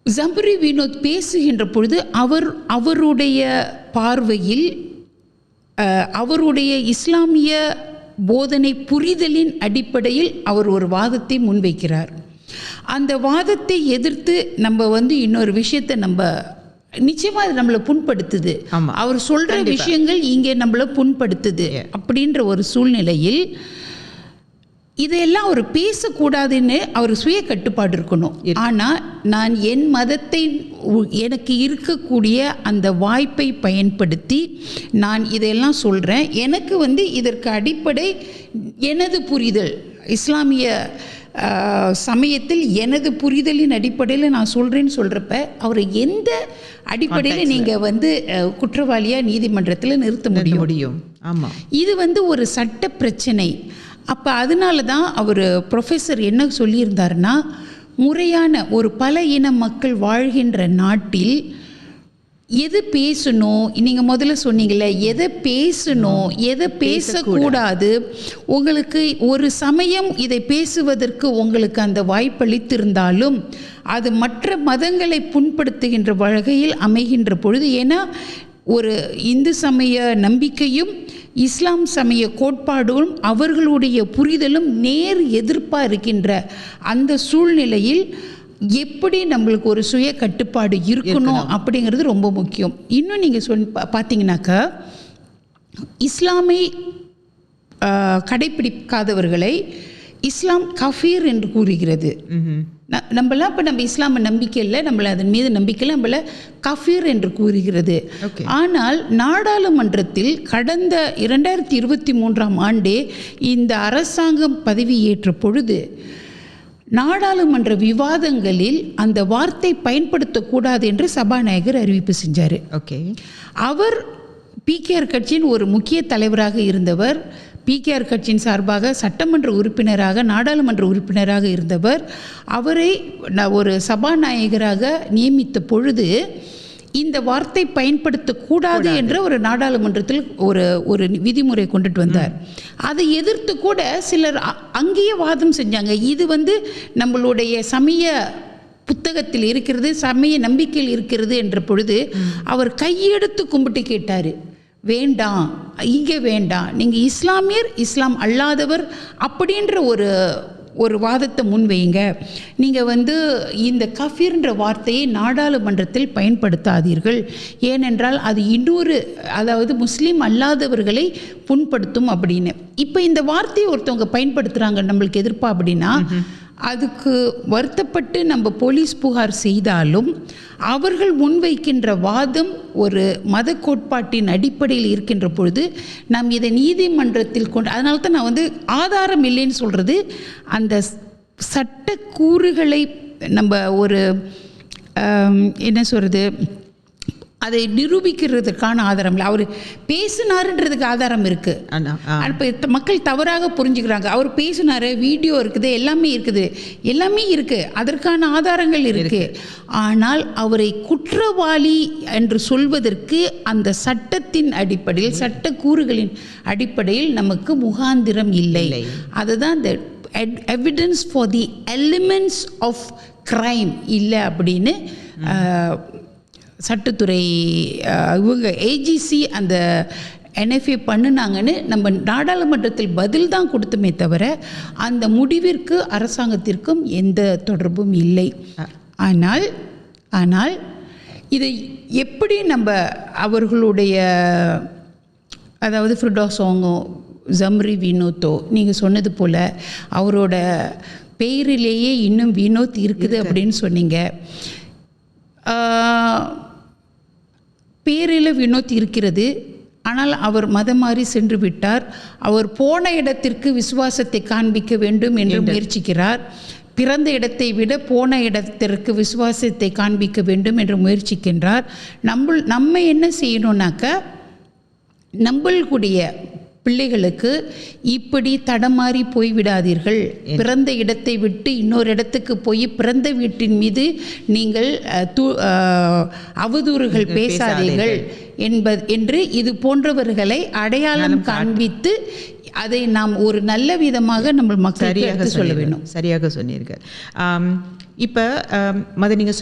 ஜம்ரி வினோத் பேசுகின்ற பொழுது அவருடைய பார்வையில் அவருடைய இஸ்லாமிய போதனை புரிதலின் அடிப்படையில் அவர் ஒரு வாதத்தை முன்வைக்கிறார். அந்த வாதத்தை எதிர்த்து நம்ம வந்து இன்னொரு விஷயத்தை நம்ம நிச்சயமாக அது நம்மளை புண்படுத்துது. அவர் சொல்கிற விஷயங்கள் இங்கே நம்மளை புண்படுத்துது. அப்படின்ற ஒரு சூழ்நிலையில் இதையெல்லாம் அவர் பேசக்கூடாதுன்னு அவர் சுய கட்டுப்பாடு இருக்கணும். ஆனால் நான் என் மதத்தை எனக்கு இருக்கக்கூடிய அந்த வாய்ப்பை பயன்படுத்தி நான் இதையெல்லாம் சொல்கிறேன். எனக்கு வந்து இதற்கு அடிப்படை எனது புரிதல், இஸ்லாமிய சமயத்தில் எனது புரிதலின் அடிப்படையில் நான் சொல்கிறேன்னு சொல்கிறப்ப அவரை எந்த அடிப்படையில் நீங்கள் வந்து குற்றவாளியாக நீதிமன்றத்தில் நிறுத்த முடியும்? ஆமாம், இது வந்து ஒரு சட்ட பிரச்சனை. அப்போ அதனால தான் அவர் ப்ரொஃபஸர் என்ன சொல்லியிருந்தாருன்னா, முறையான ஒரு பல இன மக்கள் வாழ்கின்ற நாட்டில் எது பேசணும், நீங்கள் முதல்ல சொன்னீங்களே எதை பேசணும் எதை பேசக்கூடாது, உங்களுக்கு ஒரு சமயம் இதை பேசுவதற்கு உங்களுக்கு அந்த வாய்ப்பளித்திருந்தாலும் அது மற்ற மதங்களை புண்படுத்துகின்ற வகையில் அமைகின்ற பொழுது, ஏன்னா ஒரு இந்து சமய நம்பிக்கையும் இஸ்லாம் சமய கோட்பாடும் அவர்களுடைய புரிதலும் நேர் எதிர்ப்பாக இருக்கின்ற அந்த சூழ்நிலையில் எப்படி நம்மளுக்கு ஒரு சுய கட்டுப்பாடு இருக்கணும் அப்படிங்கிறது ரொம்ப முக்கியம். இன்னும் நீங்கள் பார்த்தீங்கன்னாக்கா, இஸ்லாமை கடைப்பிடிக்காதவர்களை இஸ்லாம் கஃபீர் என்று கூறுகிறது. நம்மளாம் இப்போ நம்ம இஸ்லாமை நம்பிக்கை இல்லை, நம்மளை அதன் மீது நம்பிக்கை இல்லை, நம்மளை கஃபீர் என்று கூறுகிறது. ஆனால் நாடாளுமன்றத்தில் கடந்த 2023ஆம் ஆண்டே இந்த அரசாங்கம் பதவியேற்ற பொழுது நாடாளுமன்ற விவாதங்களில் அந்த வார்த்தை பயன்படுத்தக்கூடாது என்று சபாநாயகர் அறிவிப்பு செஞ்சார். அவர் பிகேஆர் கட்சியின் ஒரு முக்கிய தலைவராக இருந்தவர், பிகேஆர் கட்சியின் சார்பாக சட்டமன்ற உறுப்பினராக நாடாளுமன்ற உறுப்பினராக இருந்தவர். அவரை ஒரு சபாநாயகராக நியமித்த பொழுது இந்த வார்த்தை பயன்படுத்தக்கூடாது என்ற ஒரு நாடாளுமன்றத்தில் ஒரு விதிமுறை கொண்டுட்டு வந்தார். அதை எதிர்த்து கூட சிலர் அங்கேயே வாதம் செஞ்சாங்க. இது நம்மளுடைய சமய புத்தகத்தில் இருக்கிறது, சமய நம்பிக்கையில் இருக்கிறது என்ற பொழுது அவர் கையெடுத்து கும்பிட்டு கேட்டார், வேண்டாம், இங்கே வேண்டாம், நீங்கள் இஸ்லாமியர், இஸ்லாம் அல்லாதவர் அப்படின்ற ஒரு வாதத்தை முன்வைங்க. நீங்கள் இந்த கஃபீர்ன்ற வார்த்தையை நாடாளுமன்றத்தில் பயன்படுத்தாதீர்கள், ஏனென்றால் அது அதாவது முஸ்லீம் அல்லாதவர்களை புண்படுத்தும் அப்படின்னு. இப்போ இந்த வார்த்தையை ஒருத்தவங்க பயன்படுத்துகிறாங்க நம்மளுக்கு எதிர்ப்பா அப்படின்னா அதுக்கு வருத்தப்பட்டு நம்ம போலீஸ் புகார் செய்தாலும் அவர்கள் முன்வைக்கின்ற வாதம் ஒரு மத கோட்பாட்டின் அடிப்படையில் இருக்கின்ற பொழுது நாம் இதை நீதிமன்றத்தில் அதனால தான் நான் ஆதாரம் இல்லைன்னு சொல்கிறது. அந்த சட்டக்கூறுகளை நம்ம என்ன சொல்கிறது, அதை நிரூபிக்கிறதுக்கான ஆதாரம் இல்லை. அவர் பேசினாருன்றதுக்கு ஆதாரம் இருக்குது. இப்போ மக்கள் தவறாக புரிஞ்சுக்கிறாங்க. அவர் பேசினார், வீடியோ இருக்குது, எல்லாமே இருக்குது, அதற்கான ஆதாரங்கள் இருக்குது. ஆனால் அவரை குற்றவாளி என்று சொல்வதற்கு அந்த சட்டத்தின் அடிப்படையில், சட்டக்கூறுகளின் அடிப்படையில் நமக்கு முகாந்திரம் இல்லை. அதுதான் இந்த evidence for the elements of crime இல்லை அப்படின்னு சட்டத்துறை இவங்க ஏஜிசி அந்த என்எஃப்ஏ பண்ணினாங்கன்னு நம்ம நாடாளுமன்றத்தில் பதில் தான் கொடுத்துமே தவிர அந்த முடிவிற்கு அரசாங்கத்திற்கும் எந்த தொடர்பும் இல்லை. ஆனால் இதை எப்படி நம்ம அவர்களுடைய அதாவது ஃபிர்டோஸோங்கோ ஜம்ரி வினோத்தோ நீங்கள் சொன்னது போல் அவரோட பெயரிலேயே இன்னும் வினோத் இருக்குது அப்படின்னு சொன்னீங்க. பேரில் வினோத் இருக்கிறது, ஆனால் அவர் மதம் மாறி சென்று விட்டார். அவர் போன இடத்திற்கு விசுவாசத்தை காண்பிக்க வேண்டும் என்று முயற்சிக்கிறார். பிறந்த இடத்தை விட போன இடத்திற்கு விசுவாசத்தை காண்பிக்க வேண்டும் என்று முயற்சிக்கின்றார். நம்ம என்ன செய்யணும்னாக்க நம்மளுடைய பிள்ளைகளுக்கு இப்படி தடமாறி போய்விடாதீர்கள், பிறந்த இடத்தை விட்டு இன்னொரு இடத்துக்கு போய் பிறந்த வீட்டின் மீது நீங்கள் அவதூறுகள் பேசாதீர்கள் என்று இது போன்றவர்களை அடையாளம் காண்பித்து அதை நாம் ஒரு நல்ல விதமாக நம்ம மக்களுக்கு சொல்ல வேண்டும். சரியாக சொன்னீர்கள். இப்போ நீங்கள்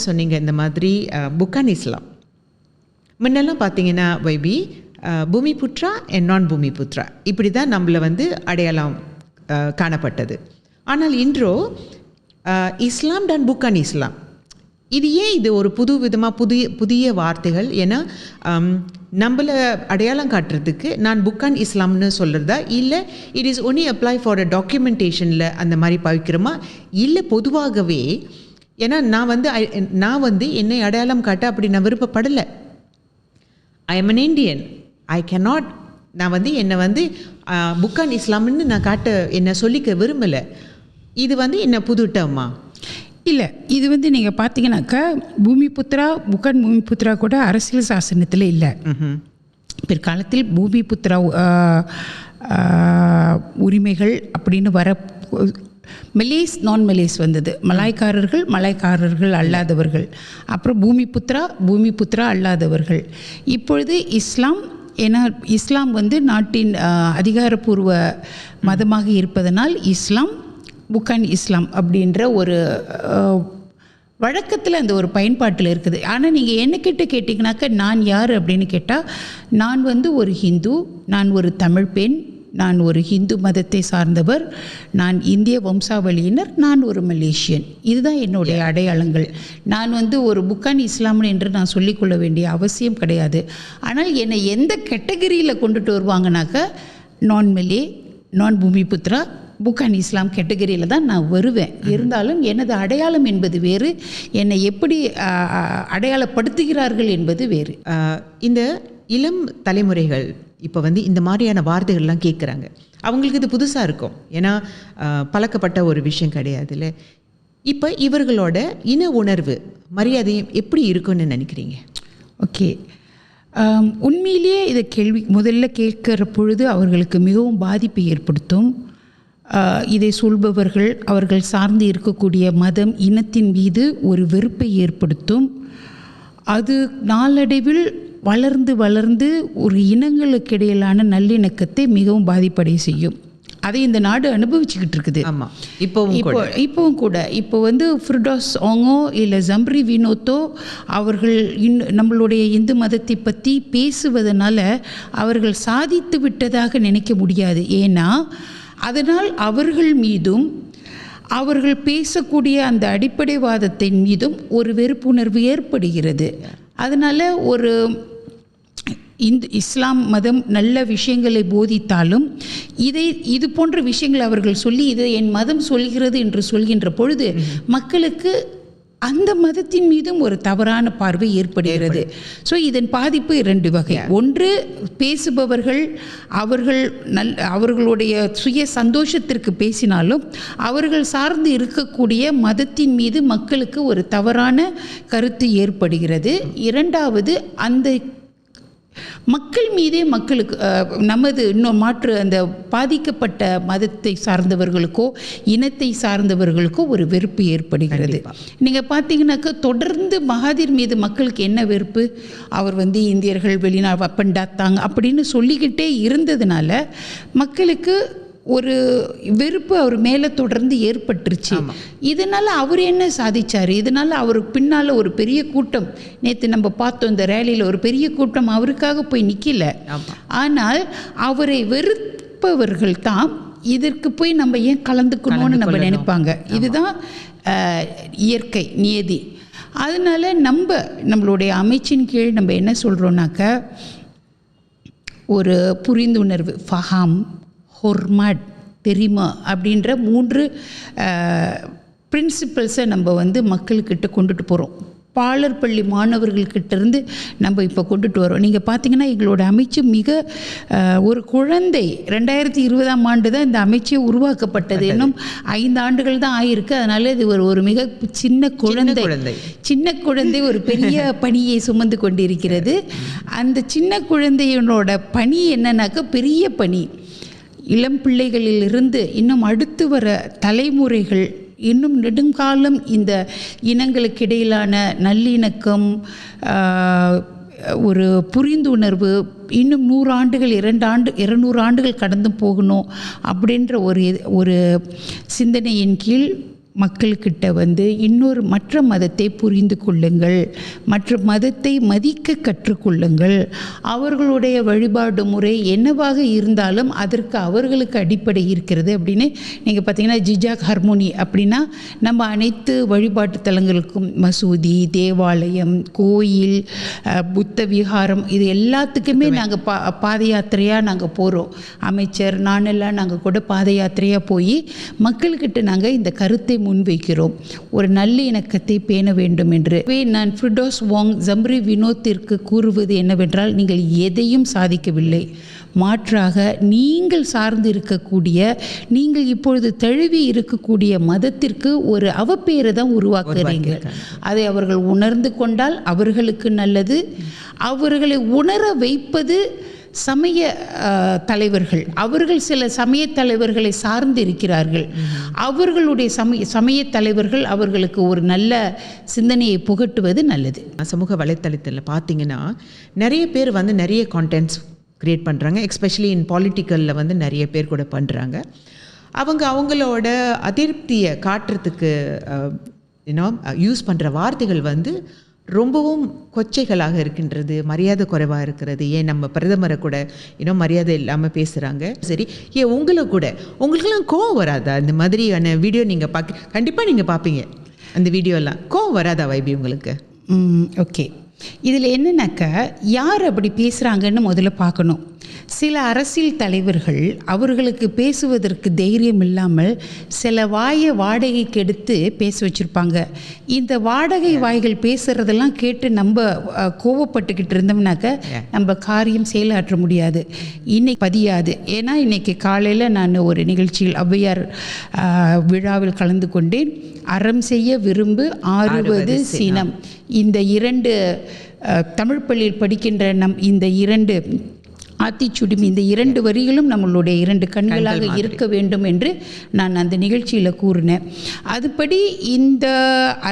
சொன்னீங்க இந்த மாதிரி புக்கான் இஸ்லாம் முன்னெல்லாம் பார்த்தீங்கன்னா வைபி பூமிபுத்ரா அண்ட் நான் பூமிபுத்ரா இப்படி தான் நம்மளை அடையாளம் காணப்பட்டது. ஆனால் இன்றோ இஸ்லாம் டன் புக்கான் இஸ்லாம், இது ஏன் இது ஒரு புது விதமாக புதிய வார்த்தைகள்? ஏன்னா நம்மளை அடையாளம் காட்டுறதுக்கு நான் புக்கான் இஸ்லாம்னு சொல்கிறதா, இல்லை it is only apply for a டாக்குமெண்டேஷனில் அந்த மாதிரி பவிக்கிறோமா, இல்லை பொதுவாகவே? ஏன்னா நான் என்னை அடையாளம் காட்ட அப்படி நான் விருப்பப்படலை. I am an Indian, I cannot நான் என்னை புக்கான் இஸ்லாம்னு நான் என்னை சொல்லிக்க விரும்பலை. இது என்ன புது டேர்மா? இல்லை, இது நீங்கள் பார்த்தீங்கன்னாக்கா பூமிபுத்ரா புக்கான் பூமிபுத்ரா கூட அரசியல் சாசனத்தில் இல்லை. பிற்காலத்தில் பூமிபுத்ரா உரிமைகள் அப்படின்னு வர மெலேஸ் நான் மெலேஸ் வந்தது, மலாய்க்காரர்கள் அல்லாதவர்கள், அப்புறம் பூமிபுத்ரா அல்லாதவர்கள். இப்பொழுது இஸ்லாம், ஏன்னா இஸ்லாம் நாட்டின் அதிகாரப்பூர்வ மதமாக இருப்பதனால் இஸ்லாம் புக்கான் இஸ்லாம் அப்படின்ற ஒரு வழக்கத்தில் அந்த ஒரு பயன்பாட்டில் இருக்குது. ஆனால் நீங்கள் என்னக்கிட்ட கேட்டிங்கனாக்கா நான் யார் அப்படின்னு கேட்டால், நான் ஒரு ஹிந்து, நான் ஒரு தமிழ் பெண், நான் ஒரு ஹிந்து மதத்தை சார்ந்தவர், நான் இந்திய வம்சாவளியினர், நான் ஒரு மலேசியன். இதுதான் என்னுடைய அடையாளங்கள். நான் ஒரு புக்கான் இஸ்லாம்னு என்று நான் சொல்லிக்கொள்ள வேண்டிய அவசியம் கிடையாது. ஆனால் என்னை எந்த கேட்டகரியில் கொண்டுட்டு வருவாங்கனாக்கா நான் மலே, நான் பூமிபுத்ரா, புக்கான் இஸ்லாம் கேட்டகரியில் தான் நான் வருவேன். இருந்தாலும் எனது அடையாளம் என்பது வேறு, என்னை எப்படி அடையாளப்படுத்துகிறார்கள் என்பது வேறு. இந்த இளம் தலைமுறைகள் இப்போ வந்து இந்த மாதிரியான வார்த்தைகள்லாம் கேட்குறாங்க. அவங்களுக்கு இது புதுசாக இருக்கும், ஏன்னா பழக்கப்பட்ட ஒரு விஷயம் கிடையாதுல்ல. இப்போ இவர்களோட இன உணர்வு மரியாதையும் எப்படி இருக்குன்னு நினைக்கிறீங்க? ஓகே, உண்மையிலேயே இதை முதல்ல கேட்குற பொழுது அவர்களுக்கு மிகவும் பாதிப்பை ஏற்படுத்தும். இதை சொல்பவர்கள் அவர்கள் சார்ந்து இருக்கக்கூடிய மதம், இனத்தின் மீது ஒரு வெறுப்பை ஏற்படுத்தும். அது நாளடைவில் வளர்ந்து ஒரு இனங்களுக்கு இடையிலான நல்லிணக்கத்தை மிகவும் பாதிப்படைய செய்யும். அதை இந்த நாடு அனுபவிச்சுக்கிட்டு இருக்குது. ஆமாம், இப்போவும் கூட இப்போ வந்து ஃபிர்டோஸ் ஆங்கோ இல்லை ஜம்ரி வினோத்தோ அவர்கள் நம்மளுடைய இந்து மதத்தை பற்றி பேசுவதனால அவர்கள் சாதித்து விட்டதாக நினைக்க முடியாது. ஏன்னா அதனால் அவர்கள் மீதும் அவர்கள் பேசக்கூடிய அந்த அடிப்படைவாதத்தின் மீதும் ஒரு வெறுப்புணர்வு ஏற்படுகிறது. அதனால் ஒரு இஸ்லாம் மதம் நல்ல விஷயங்களை போதித்தாலும் இது போன்ற விஷயங்களை அவர்கள் சொல்லி இது என் மதம் சொல்கிறது என்று சொல்கின்ற பொழுது மக்களுக்கு அந்த மதத்தின் மீதும் ஒரு தவறான பார்வை ஏற்படுகிறது. ஸோ இதன் பாதிப்பு 2 வகை. ஒன்று, பேசுபவர்கள் அவர்களுடைய சுய சந்தோஷத்திற்கு பேசினாலும் அவர்கள் சார்ந்து இருக்கக்கூடிய மதத்தின் மீது மக்களுக்கு ஒரு தவறான கருத்து ஏற்படுகிறது. இரண்டாவது, அந்த மக்கள் மீதே மக்களுக்கு நமது இன்னும் மாற்று அந்த பாதிக்கப்பட்ட மதத்தை சார்ந்தவர்களுக்கோ இனத்தை சார்ந்தவர்களுக்கோ ஒரு வெறுப்பு ஏற்படுகிறது. நீங்கள் பார்த்தீங்கன்னாக்கா தொடர்ந்து மகாதீர் மீது மக்களுக்கு என்ன வெறுப்பு, அவர் வந்து இந்தியர்கள் வெளிநாடு அப்பண்டாத்தாங்க அப்படின்னு சொல்லிக்கிட்டே இருந்ததுனால மக்களுக்கு ஒரு வெறுப்பு அவர் மேலே தொடர்ந்து ஏற்பட்டுருச்சு. இதனால் அவர் என்ன சாதிச்சார், இதனால் அவருக்கு பின்னால் ஒரு பெரிய கூட்டம், நேற்று நம்ம பார்த்தோம் இந்த ரேலியில் ஒரு பெரிய கூட்டம் அவருக்காக போய் நிற்கல. ஆனால் அவரை வெறுப்பவர்கள் தான் இதற்கு போய் நம்ம ஏன் கலந்துக்கணும்னு நம்ம நினைப்பாங்க. இதுதான் இயற்கை நியதி. அதனால் நம்மளுடைய அமைச்சின் கீழ் நம்ம என்ன சொல்கிறோன்னாக்க ஒரு புரிந்துணர்வு, ஃபஹாம், ஹொர்மட், தெரியுமா அப்படின்ற 3 பிரின்சிபல்ஸை நம்ம வந்து மக்கள்கிட்ட கொண்டுட்டு போகிறோம். பாலர் பள்ளி மாணவர்கள்கிட்டேருந்து நம்ம இப்போ கொண்டுட்டு வரோம். நீங்கள் பார்த்தீங்கன்னா எங்களோட அமைச்சு மிக ஒரு குழந்தை 2020ஆம் ஆண்டு தான் இந்த அமைச்சே உருவாக்கப்பட்டது. இன்னும் 5 ஆண்டுகள் தான் ஆகியிருக்கு. அதனால் இது ஒரு மிக சின்ன குழந்தை ஒரு பெரிய பணியை சுமந்து கொண்டிருக்கிறது. அந்த சின்ன குழந்தையினோட பணி என்னன்னாக்கா பெரிய பணி. இளம் பிள்ளைகளிலிருந்து இன்னும் அடுத்து வர தலைமுறைகள் இன்னும் நெடுங்காலம் இந்த இனங்களுக்கு இடையிலான நல்லிணக்கம், ஒரு புரிந்துணர்வு இன்னும் 100 ஆண்டுகள் 200 ஆண்டுகள் கடந்து போகணும் அப்படின்ற ஒரு சிந்தனையின் கீழ் மக்கள்கிட்ட வந்து மற்ற மதத்தை புரிந்து கொள்ளுங்கள், மற்ற மதத்தை மதிக்க கற்றுக்கொள்ளுங்கள், அவர்களுடைய வழிபாடு முறை என்னவாக இருந்தாலும் அதற்கு அவர்களுக்கு அடிப்படை இருக்கிறது அப்படின்னு. நீங்கள் பார்த்தீங்கன்னா ஜிஜாக் ஹார்மோனி அப்படின்னா நம்ம அனைத்து வழிபாட்டு தலங்களுக்கும் மசூதி, தேவாலயம், கோயில், புத்த விஹாரம் இது எல்லாத்துக்குமே நாங்கள் பாத யாத்திரையாக நாங்கள் போகிறோம். அமைச்சர் நானெல்லாம் நாங்கள் கூட பாத யாத்திரையாக போய் மக்கள்கிட்ட நாங்கள் இந்த கருத்தை முன்வைக்கிறோம், ஒரு நல்லிணக்கத்தை பேண வேண்டும் என்று. நான் ஃபிர்டோஸ் வாங் ஜம்ரி வினோத்திற்கு கூறுவது என்னவென்றால், நீங்கள் எதையும் சாதிக்கவில்லை, மாற்றாக நீங்கள் சார்ந்து இருக்கக்கூடிய, நீங்கள் இப்பொழுது தழுவி இருக்கக்கூடிய மதத்திற்கு ஒரு அவப்பேரை தான் உருவாக்குறீங்க. அதை அவர்கள் உணர்ந்து கொண்டால் அவர்களுக்கு நல்லது. அவர்களை உணர வைப்பது சமய தலைவர்கள். அவர்கள் சில சமய தலைவர்களை சார்ந்து இருக்கிறார்கள். அவர்களுடைய சமய தலைவர்கள் அவர்களுக்கு ஒரு நல்ல சிந்தனையை புகட்டுவது நல்லது. சமூக வலைத்தளத்தில் பார்த்தீங்கன்னா நிறைய பேர் வந்து நிறைய கான்டென்ட்ஸ் க்ரியேட் பண்ணுறாங்க. எஸ்பெஷலி இன் பாலிட்டிக்கலில் வந்து நிறைய பேர் கூட பண்ணுறாங்க. அவங்களோட அதிருப்தியை காட்டுறதுக்கு யூஸ் பண்ணுற வார்த்தைகள் வந்து ரொம்பவும் கொச்சைகளாக இருக்கின்றது, மரியாதை குறைவாக இருக்கிறது. ஏன் நம்ம பிரதமரை கூட இன்னும் மரியாதை இல்லாமல் பேசுகிறாங்க. சரி, ஏன் உங்களுக்கெல்லாம் கோவம் வராதா? இந்த மாதிரியான வீடியோ நீங்கள் கண்டிப்பாக நீங்கள் பார்ப்பீங்க அந்த வீடியோலாம். கோவம் வராதா வைபி உங்களுக்கு? ஓகே, இதில் என்னன்னாக்கா யார் அப்படி பேசுகிறாங்கன்னு முதல்ல பார்க்கணும். சில அரசியல் தலைவர்கள் அவர்களுக்கு பேசுவதற்கு தைரியம் இல்லாமல் சில வாயை வாடகைக்கு எடுத்து பேச வச்சுருப்பாங்க. இந்த வாடகை வாய்கள் பேசுகிறதெல்லாம் கேட்டு நம்ம கோவப்பட்டுக்கிட்டு இருந்தோம்னாக்க நம்ம காரியம் செயலாற்ற முடியாது, இன்னைக்கு பதியாது. ஏன்னா இன்றைக்கி காலையில் நான் ஒரு நிகழ்ச்சியில் ஔவையார் விழாவில் கலந்து கொண்டேன். அறம் செய்ய விரும்பு ஆறுவது சினம். இந்த 2 தமிழ் பள்ளியில் படிக்கின்ற இந்த 2 ஆத்திச்சுடி, இந்த 2 வரிகளும் நம்மளுடைய 2 கண்களாக இருக்க வேண்டும் என்று நான் அந்த நிகழ்ச்சியில் கூறினேன். அதுபடி இந்த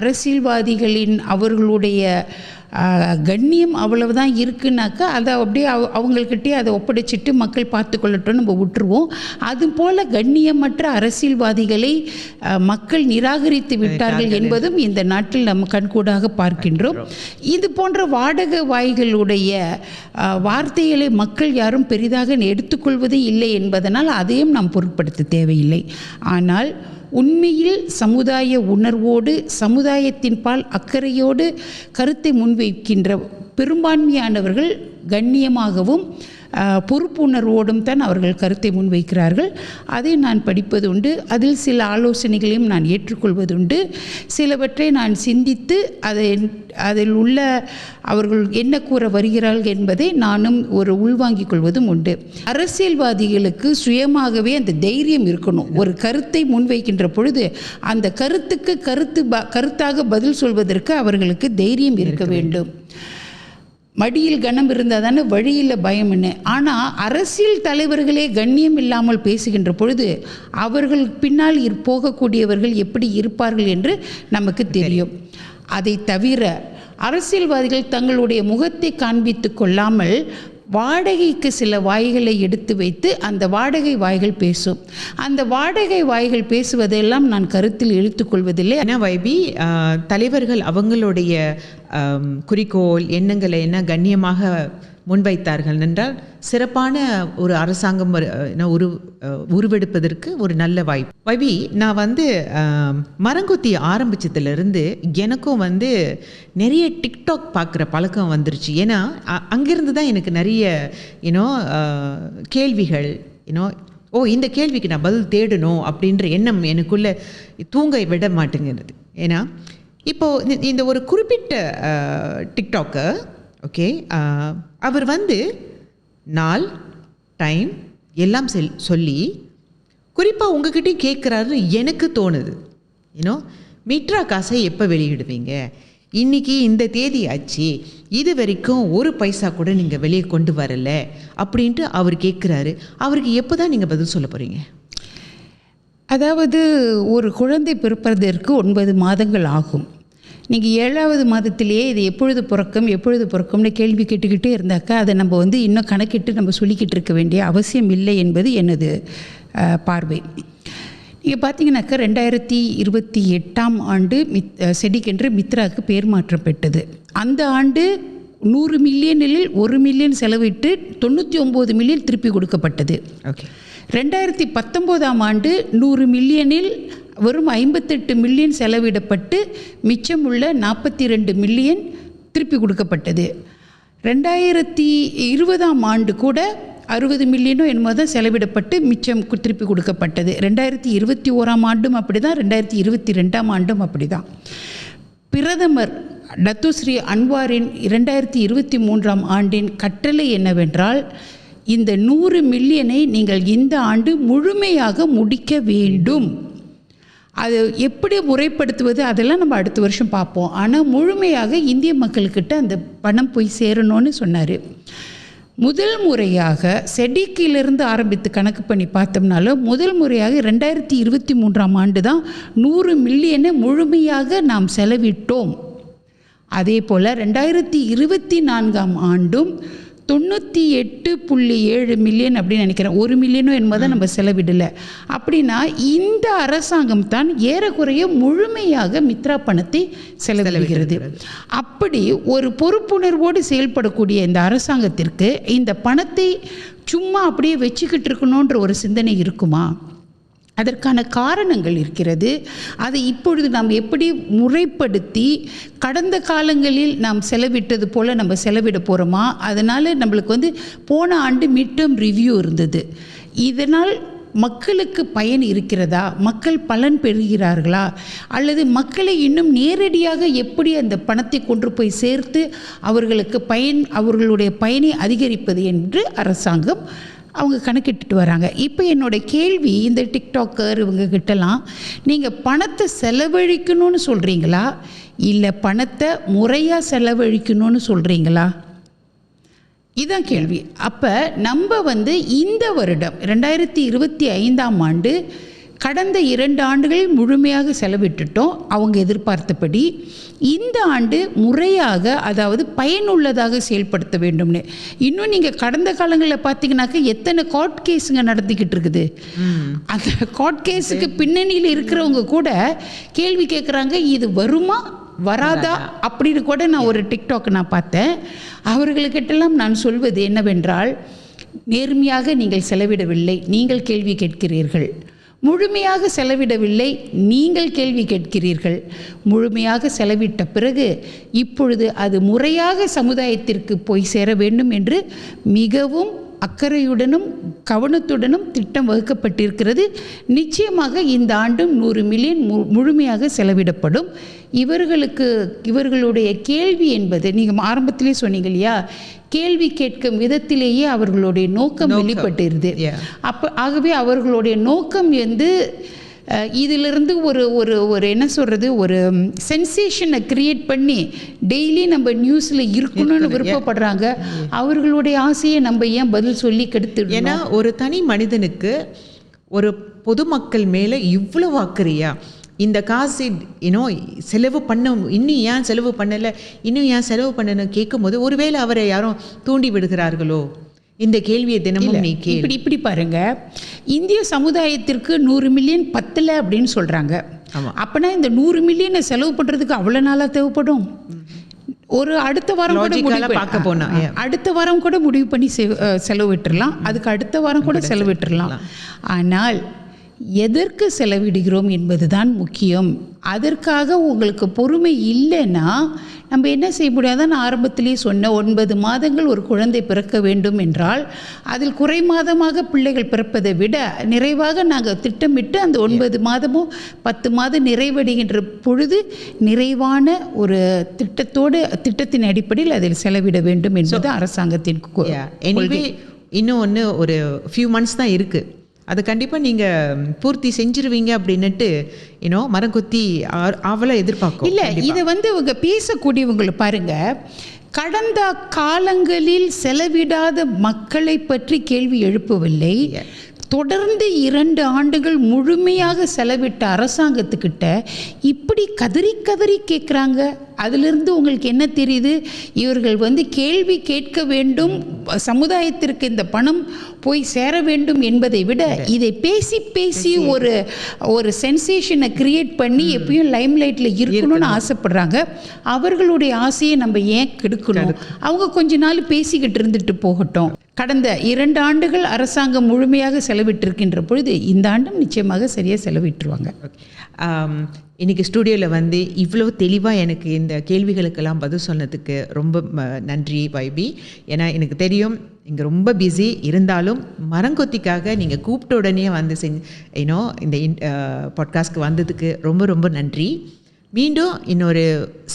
அரசியல்வாதிகளின் அவர்களுடைய கண்ணியம் அவ்வளவுதான் இருக்குனாக்கா அதை அப்படியே அவங்கக்கிட்டே அதை ஒப்படைச்சிட்டு மக்கள் பார்த்து கொள்ளட்டும் நம்ம விட்டுருவோம். அதுபோல் கண்ணியமற்ற அரசியல்வாதிகளை மக்கள் நிராகரித்து விட்டார்கள் என்பதும் இந்த நாட்டில் நம்ம கண்கூடாக பார்க்கின்றோம். இது போன்ற வாடகை வாய்களுடைய வார்த்தைகளை மக்கள் யாரும் பெரிதாக எடுத்துக்கொள்வதே இல்லை என்பதனால் அதையும் நாம் பொருட்படுத்த தேவையில்லை. ஆனால் உண்மையில் சமுதாய உணர்வோடு சமுதாயத்தின் பால் அக்கறையோடு கருத்தை முன்வைக்கின்ற பெரும்பான்மையானவர்கள் கண்ணியமாகவும் பொறுப்புணர்வோடும் தான் அவர்கள் கருத்தை முன்வைக்கிறார்கள். அதை நான் படிப்பது உண்டு. அதில் சில ஆலோசனைகளையும் நான் ஏற்றுக்கொள்வதுண்டு. சிலவற்றை நான் சிந்தித்து அதில் உள்ள அவர்கள் என்ன கூற வருகிறார்கள் என்பதை நானும் ஒரு உள்வாங்கிக் கொள்வதும் உண்டு. அரசியல்வாதிகளுக்கு சுயமாகவே அந்த தைரியம் இருக்கணும். ஒரு கருத்தை முன்வைக்கின்ற பொழுது அந்த கருத்துக்கு கருத்தாக பதில் சொல்வதற்கு அவர்களுக்கு தைரியம் இருக்க வேண்டும். மடியில் கனம் இருந்தால் தானே வழியில் பயம்னு. ஆனால் அரசியல் தலைவர்களே கண்ணியம் இல்லாமல் பேசுகின்ற பொழுது அவர்கள் பின்னால் போகக்கூடியவர்கள் எப்படி இருப்பார்கள் என்று நமக்கு தெரியும். அதை தவிர அரசியல்வாதிகள் தங்களுடைய முகத்தை காண்பித்து கொள்ளாமல் வாடகைக்கு சில வாய்களை எடுத்து வைத்து அந்த வாடகை வாய்கள் பேசும். அந்த வாடகை வாய்கள் பேசுவதெல்லாம் நான் கருத்தில் எடுத்துக்கொள்வதில்லை. ஏன்னா வைபி தலைவர்கள் அவங்களுடைய குறிக்கோள் எண்ணங்களை என்ன கண்ணியமாக முன்வைத்தார்கள் என்றால் சிறப்பான ஒரு அரசாங்கம் உருவெடுப்பதற்கு ஒரு நல்ல வாய்ப்பு. வைபி நான் மரங்கொத்தி ஆரம்பிச்சதுலேருந்து எனக்கும் நிறைய டிக்டாக் பார்க்குற பழக்கம் வந்துருச்சு. ஏன்னா அங்கேருந்து தான் எனக்கு நிறைய கேள்விகள் இந்த கேள்விக்கு நான் பதில் தேடணும் அப்படின்ற எண்ணம் எனக்குள்ளே தூங்க விட மாட்டேங்கிறது. ஏன்னா இப்போது இந்த ஒரு குறிப்பிட்ட டிக்டாக்கர் ஓகே அவர் நாள் டைம் எல்லாம் சொல்லி குறிப்பாக உங்ககிட்டயும் கேட்குறாரு. எனக்கு தோணுது மிட்ரா காசை எப்போ வெளியிடுவீங்க, இன்றைக்கி இந்த தேதி ஆச்சு, இது வரைக்கும் ஒரு பைசா கூட நீங்கள் வெளியே கொண்டு வரலை அப்படின்ட்டு அவர் கேட்குறாரு. அவருக்கு எப்போ தான் நீங்கள் பதில் சொல்ல போகிறீங்க? அதாவது ஒரு குழந்தை பிறப்பதற்கு 9 மாதங்கள் ஆகும். நீங்கள் 7வது மாதத்திலேயே இது எப்பொழுது பிறக்கும்னு கேள்வி கேட்டுக்கிட்டே இருந்தாக்கா அதை நம்ம இன்னும் கணக்கிட்டு நம்ம சொல்லிக்கிட்டு இருக்க வேண்டிய அவசியம் இல்லை என்பது எனது பார்வை. நீங்கள் பார்த்தீங்கன்னாக்கா 2028ஆம் ஆண்டு செடிக்கென்று மித்ராவுக்கு பேர் மாற்றம் பெற்றது. அந்த ஆண்டு 100 மில்லியனில் 1 மில்லியன் செலவிட்டு 99 மில்லியன் திருப்பி கொடுக்கப்பட்டது. ஓகே. 2019ஆம் ஆண்டு 100 மில்லியனில் வெறும் 58 மில்லியன் செலவிடப்பட்டு மிச்சமுள்ள 42 மில்லியன் திருப்பி கொடுக்கப்பட்டது. 2020ஆம் ஆண்டு கூட 60 மில்லியனோ என்னமோ தான் செலவிடப்பட்டு மிச்சம் திருப்பி கொடுக்கப்பட்டது. 2021ஆம் ஆண்டும் அப்படி தான், 2022ஆம் ஆண்டும் அப்படி தான். பிரதமர் டத்துஸ்ரீ அன்வாரின் 2023ஆம் ஆண்டின் கட்டளை என்னவென்றால், இந்த 100 மில்லியனை நீங்கள் இந்த ஆண்டு முழுமையாக முடிக்க வேண்டும். அது எப்படி முறைப்படுத்துவது அதெல்லாம் நம்ம அடுத்த வருஷம் பார்ப்போம். ஆனால் முழுமையாக இந்திய மக்கள்கிட்ட அந்த பணம் போய் சேரணும்னு சொன்னார். முதல் முறையாக செடிக்கிலிருந்து ஆரம்பித்து கணக்கு பண்ணி பார்த்தோம்னாலும் முதல் முறையாக 2023ஆம் ஆண்டு தான் 100 மில்லியனை முழுமையாக நாம் செலவிட்டோம். அதே போல் 2024ஆம் ஆண்டும் 98.7 மில்லியன் அப்படின்னு நினைக்கிறேன், 1 மில்லியனோ என்பதை நம்ம செலவிடலை. அப்படின்னா இந்த அரசாங்கம் தான் ஏறக்குறைய முழுமையாக மித்ரா பணத்தை செலவிடுகிறது. அப்படி ஒரு பொறுப்புணர்வோடு செயல்படக்கூடிய இந்த அரசாங்கத்திற்கு இந்த பணத்தை சும்மா அப்படியே வச்சுக்கிட்டு இருக்கணுன்ற ஒரு சிந்தனை இருக்குமா? அதற்கான காரணங்கள் இருக்கிறது. அதை இப்பொழுது நாம் எப்படி முறைப்படுத்தி கடந்த காலங்களில் நாம் செலவிட்டது போல் நம்ம செலவிட போகிறோமா? அதனால் நம்மளுக்கு போன ஆண்டு மிட் டேர்ம் ரிவ்யூ இருந்தது. இதனால் மக்களுக்கு பயன் இருக்கிறதா? மக்கள் பலன் பெறுகிறார்களா? அல்லது மக்களை இன்னும் நேரடியாக எப்படி அந்த பணத்தை கொண்டு போய் சேர்த்து அவர்களுக்கு அவர்களுடைய பயனை அதிகரிப்பது என்று அரசாங்கம் அவங்க கணக்கிட்டுட்டு வராங்க. இப்போ என்னோட கேள்வி, இந்த டிக்டாக்கர் இவங்ககிட்டலாம் நீங்கள் பணத்தை செலவழிக்கணும்னு சொல்கிறீங்களா, இல்லை பணத்தை முறையாக செலவழிக்கணும்னு சொல்கிறீங்களா? இதுதான் கேள்வி. அப்போ நம்ம இந்த வருடம் 2025ஆம் ஆண்டு கடந்த 2 ஆண்டுகளில் முழுமையாக செலவிட்டுட்டோம் அவங்க எதிர்பார்த்தபடி. இந்த ஆண்டு முறையாக, அதாவது பயனுள்ளதாக செயல்படுத்த வேண்டும்னு. இன்னும் நீங்கள் கடந்த காலங்களில் பார்த்தீங்கன்னாக்க எத்தனை கோர்ட் கேஸுங்க நடந்துக்கிட்டு இருக்குது. அந்த கோர்ட் கேஸுக்கு பின்னணியில் இருக்கிறவங்க கூட கேள்வி கேட்குறாங்க, இது வருமா வராதா அப்படின்னு கூட. நான் ஒரு டிக்டாக் நான் பார்த்தேன். அவர்களுக்கிட்டெல்லாம் நான் சொல்வது என்னவென்றால், நேர்மையாக நீங்கள் செலவிடவில்லை, நீங்கள் கேள்வி கேட்கிறீர்கள். முழுமையாக செலவிடவில்லை, நீங்கள் கேள்வி கேட்கிறீர்கள். முழுமையாக செலவிட்ட பிறகு இப்பொழுது அது முறையாக சமுதாயத்திற்கு போய் சேர வேண்டும் என்று மிகவும் அக்கறையுடனும் கவனத்துடனும் திட்டம் வகுக்கப்பட்டிருக்கிறது. நிச்சயமாக இந்த ஆண்டும் 100 மில்லியன் முழுமையாக செலவிடப்படும். இவர்களுடைய கேள்வி என்பது நீங்கள் ஆரம்பத்திலே சொன்னீங்க இல்லையா, கேள்வி கேட்கும் விதத்திலேயே அவர்களுடைய நோக்கம் வெளிப்பட்டிருது. ஆகவே அவர்களுடைய நோக்கம் இதிலிருந்து ஒரு என்ன சொல்கிறது, ஒரு சென்சேஷனை கிரியேட் பண்ணி டெய்லி நம்ம நியூஸில் இருக்கணும்னு விருப்பப்படுறாங்க. அவர்களுடைய ஆசையை நம்ம ஏன் பதில் சொல்லி கெடுத்து? ஏன்னா ஒரு தனி மனிதனுக்கு ஒரு பொதுமக்கள் மேலே இவ்வளவு அக்கறையா, இந்த காசு செலவு பண்ண, இன்னும் ஏன் செலவு பண்ணலை, இன்னும் ஏன் செலவு பண்ணணும் கேட்கும்போது ஒருவேளை அவரை யாரும் தூண்டி விடுகிறார்களோ? இந்த கேள்வியை தினமும் நீ இப்படி பாருங்க, இந்திய சமுதாயத்திற்கு 100 மில்லியன் பத்தலை அப்படின்னு சொல்கிறாங்க. அப்போனா இந்த 100 மில்லியனை செலவு பண்ணுறதுக்கு அவ்வளோ நாளாக தேவைப்படும்? ஒரு அடுத்த வாரம் கூட முடிவு பண்ணி செலவிட்டுறலாம். அதுக்கு அடுத்த வாரம் கூட செலவிட்டுறலாம். ஆனால் எதற்கு செலவிடுகிறோம் என்பதுதான் முக்கியம். அதற்காக உங்களுக்கு பொறுமை இல்லைன்னா நம்ம என்ன செய்ய முடியாது? நான் ஆரம்பத்திலே சொன்ன 9 மாதங்கள் ஒரு குழந்தை பிறக்க வேண்டும் என்றால் அதில் குறை மாதமாக பிள்ளைகள் பிறப்பதை விட நிறைவாக நாங்கள் திட்டமிட்டு அந்த 9 மாதமோ 10 மாதம் நிறைவடைகின்ற பொழுது நிறைவான ஒரு திட்டத்தின் அடிப்படையில் அதில் செலவிட வேண்டும் என்பது அரசாங்கத்தின் கொள்கை. இன்னும் ஒரு ஃபியூ மந்த்ஸ் தான் இருக்குது. அது கண்டிப்பாக நீங்கள் பூர்த்தி செஞ்சிருவீங்க அப்படின்னுட்டு மரங்கொத்தி அவளை எதிர்பார்க்கும். இல்லை, இதை இவங்க பேசக்கூடியவங்களை பாருங்கள், கடந்த காலங்களில் செலவிடாத மக்களை பற்றி கேள்வி எழுப்பவில்லை. தொடர்ந்து 2 ஆண்டுகள் முழுமையாக செலவிட்ட அரசாங்கத்துக்கிட்ட இப்படி கதறி கேட்குறாங்க. அதிலிருந்து உங்களுக்கு என்ன தெரியுது? இவர்கள் கேள்வி கேட்க வேண்டும், சமுதாயத்திற்கு இந்த பணம் போய் சேர வேண்டும் என்பதை விட இதை பேசி ஒரு சென்சேஷனை கிரியேட் பண்ணி எப்பயும் லைம்லைட்டில் இருக்கணும்னு ஆசைப்படுறாங்க. அவர்களுடைய ஆசையை நம்ம ஏன் கெடுக்கணும்? அவங்க கொஞ்ச நாள் பேசிக்கிட்டு இருந்துட்டு போகட்டும். கடந்த 2 ஆண்டுகள் அரசாங்கம் முழுமையாக செலவிட்டிருக்கின்ற பொழுது இந்த ஆண்டும் நிச்சயமாக சரியாக செலவிட்டுருவாங்க. இன்றைக்கி ஸ்டூடியோவில் இவ்வளோ தெளிவாக எனக்கு இந்த கேள்விகளுக்கெல்லாம் பதில் சொன்னதுக்கு ரொம்ப நன்றி வைபி. ஏன்னா எனக்கு தெரியும் இங்கே ரொம்ப பிஸி இருந்தாலும் மரங்கொத்திக்காக நீங்கள் கூப்பிட்ட உடனே இந்த பாட்காஸ்ட்க்கு வந்ததுக்கு ரொம்ப ரொம்ப நன்றி. மீண்டும் இன்னொரு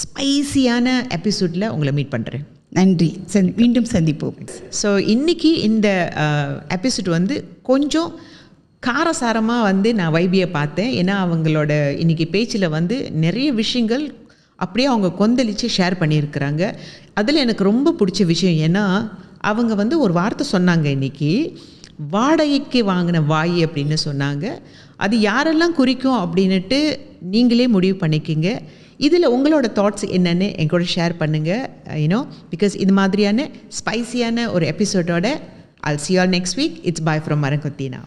ஸ்பைசியான எபிசோடில் உங்களை மீட் பண்ணுறேன். நன்றி, மீண்டும் சந்திப்போம். ஸோ இன்றைக்கி இந்த எபிசோட் கொஞ்சம் காரசாரமாக நான் வைபியை பார்த்தேன். ஏன்னா அவங்களோட இன்றைக்கி பேச்சில் நிறைய விஷயங்கள் அப்படியே அவங்க கொந்தளித்து ஷேர் பண்ணியிருக்கிறாங்க. அதில் எனக்கு ரொம்ப பிடிச்ச விஷயம், ஏன்னா அவங்க ஒரு வார்த்தை சொன்னாங்க இன்றைக்கி, வாடகைக்கு வாங்கின வாய் அப்படின்னு சொன்னாங்க. அது யாரெல்லாம் குறிக்கும் அப்படின்னுட்டு நீங்களே முடிவு பண்ணிக்கிங்க. இதில் உங்களோட தாட்ஸ் என்னென்னு என் கூட ஷேர் பண்ணுங்கள். பிகாஸ் இது மாதிரியான ஸ்பைசியான ஒரு எபிசோடோட I'll see you all next week. It's bye from Marakothi now.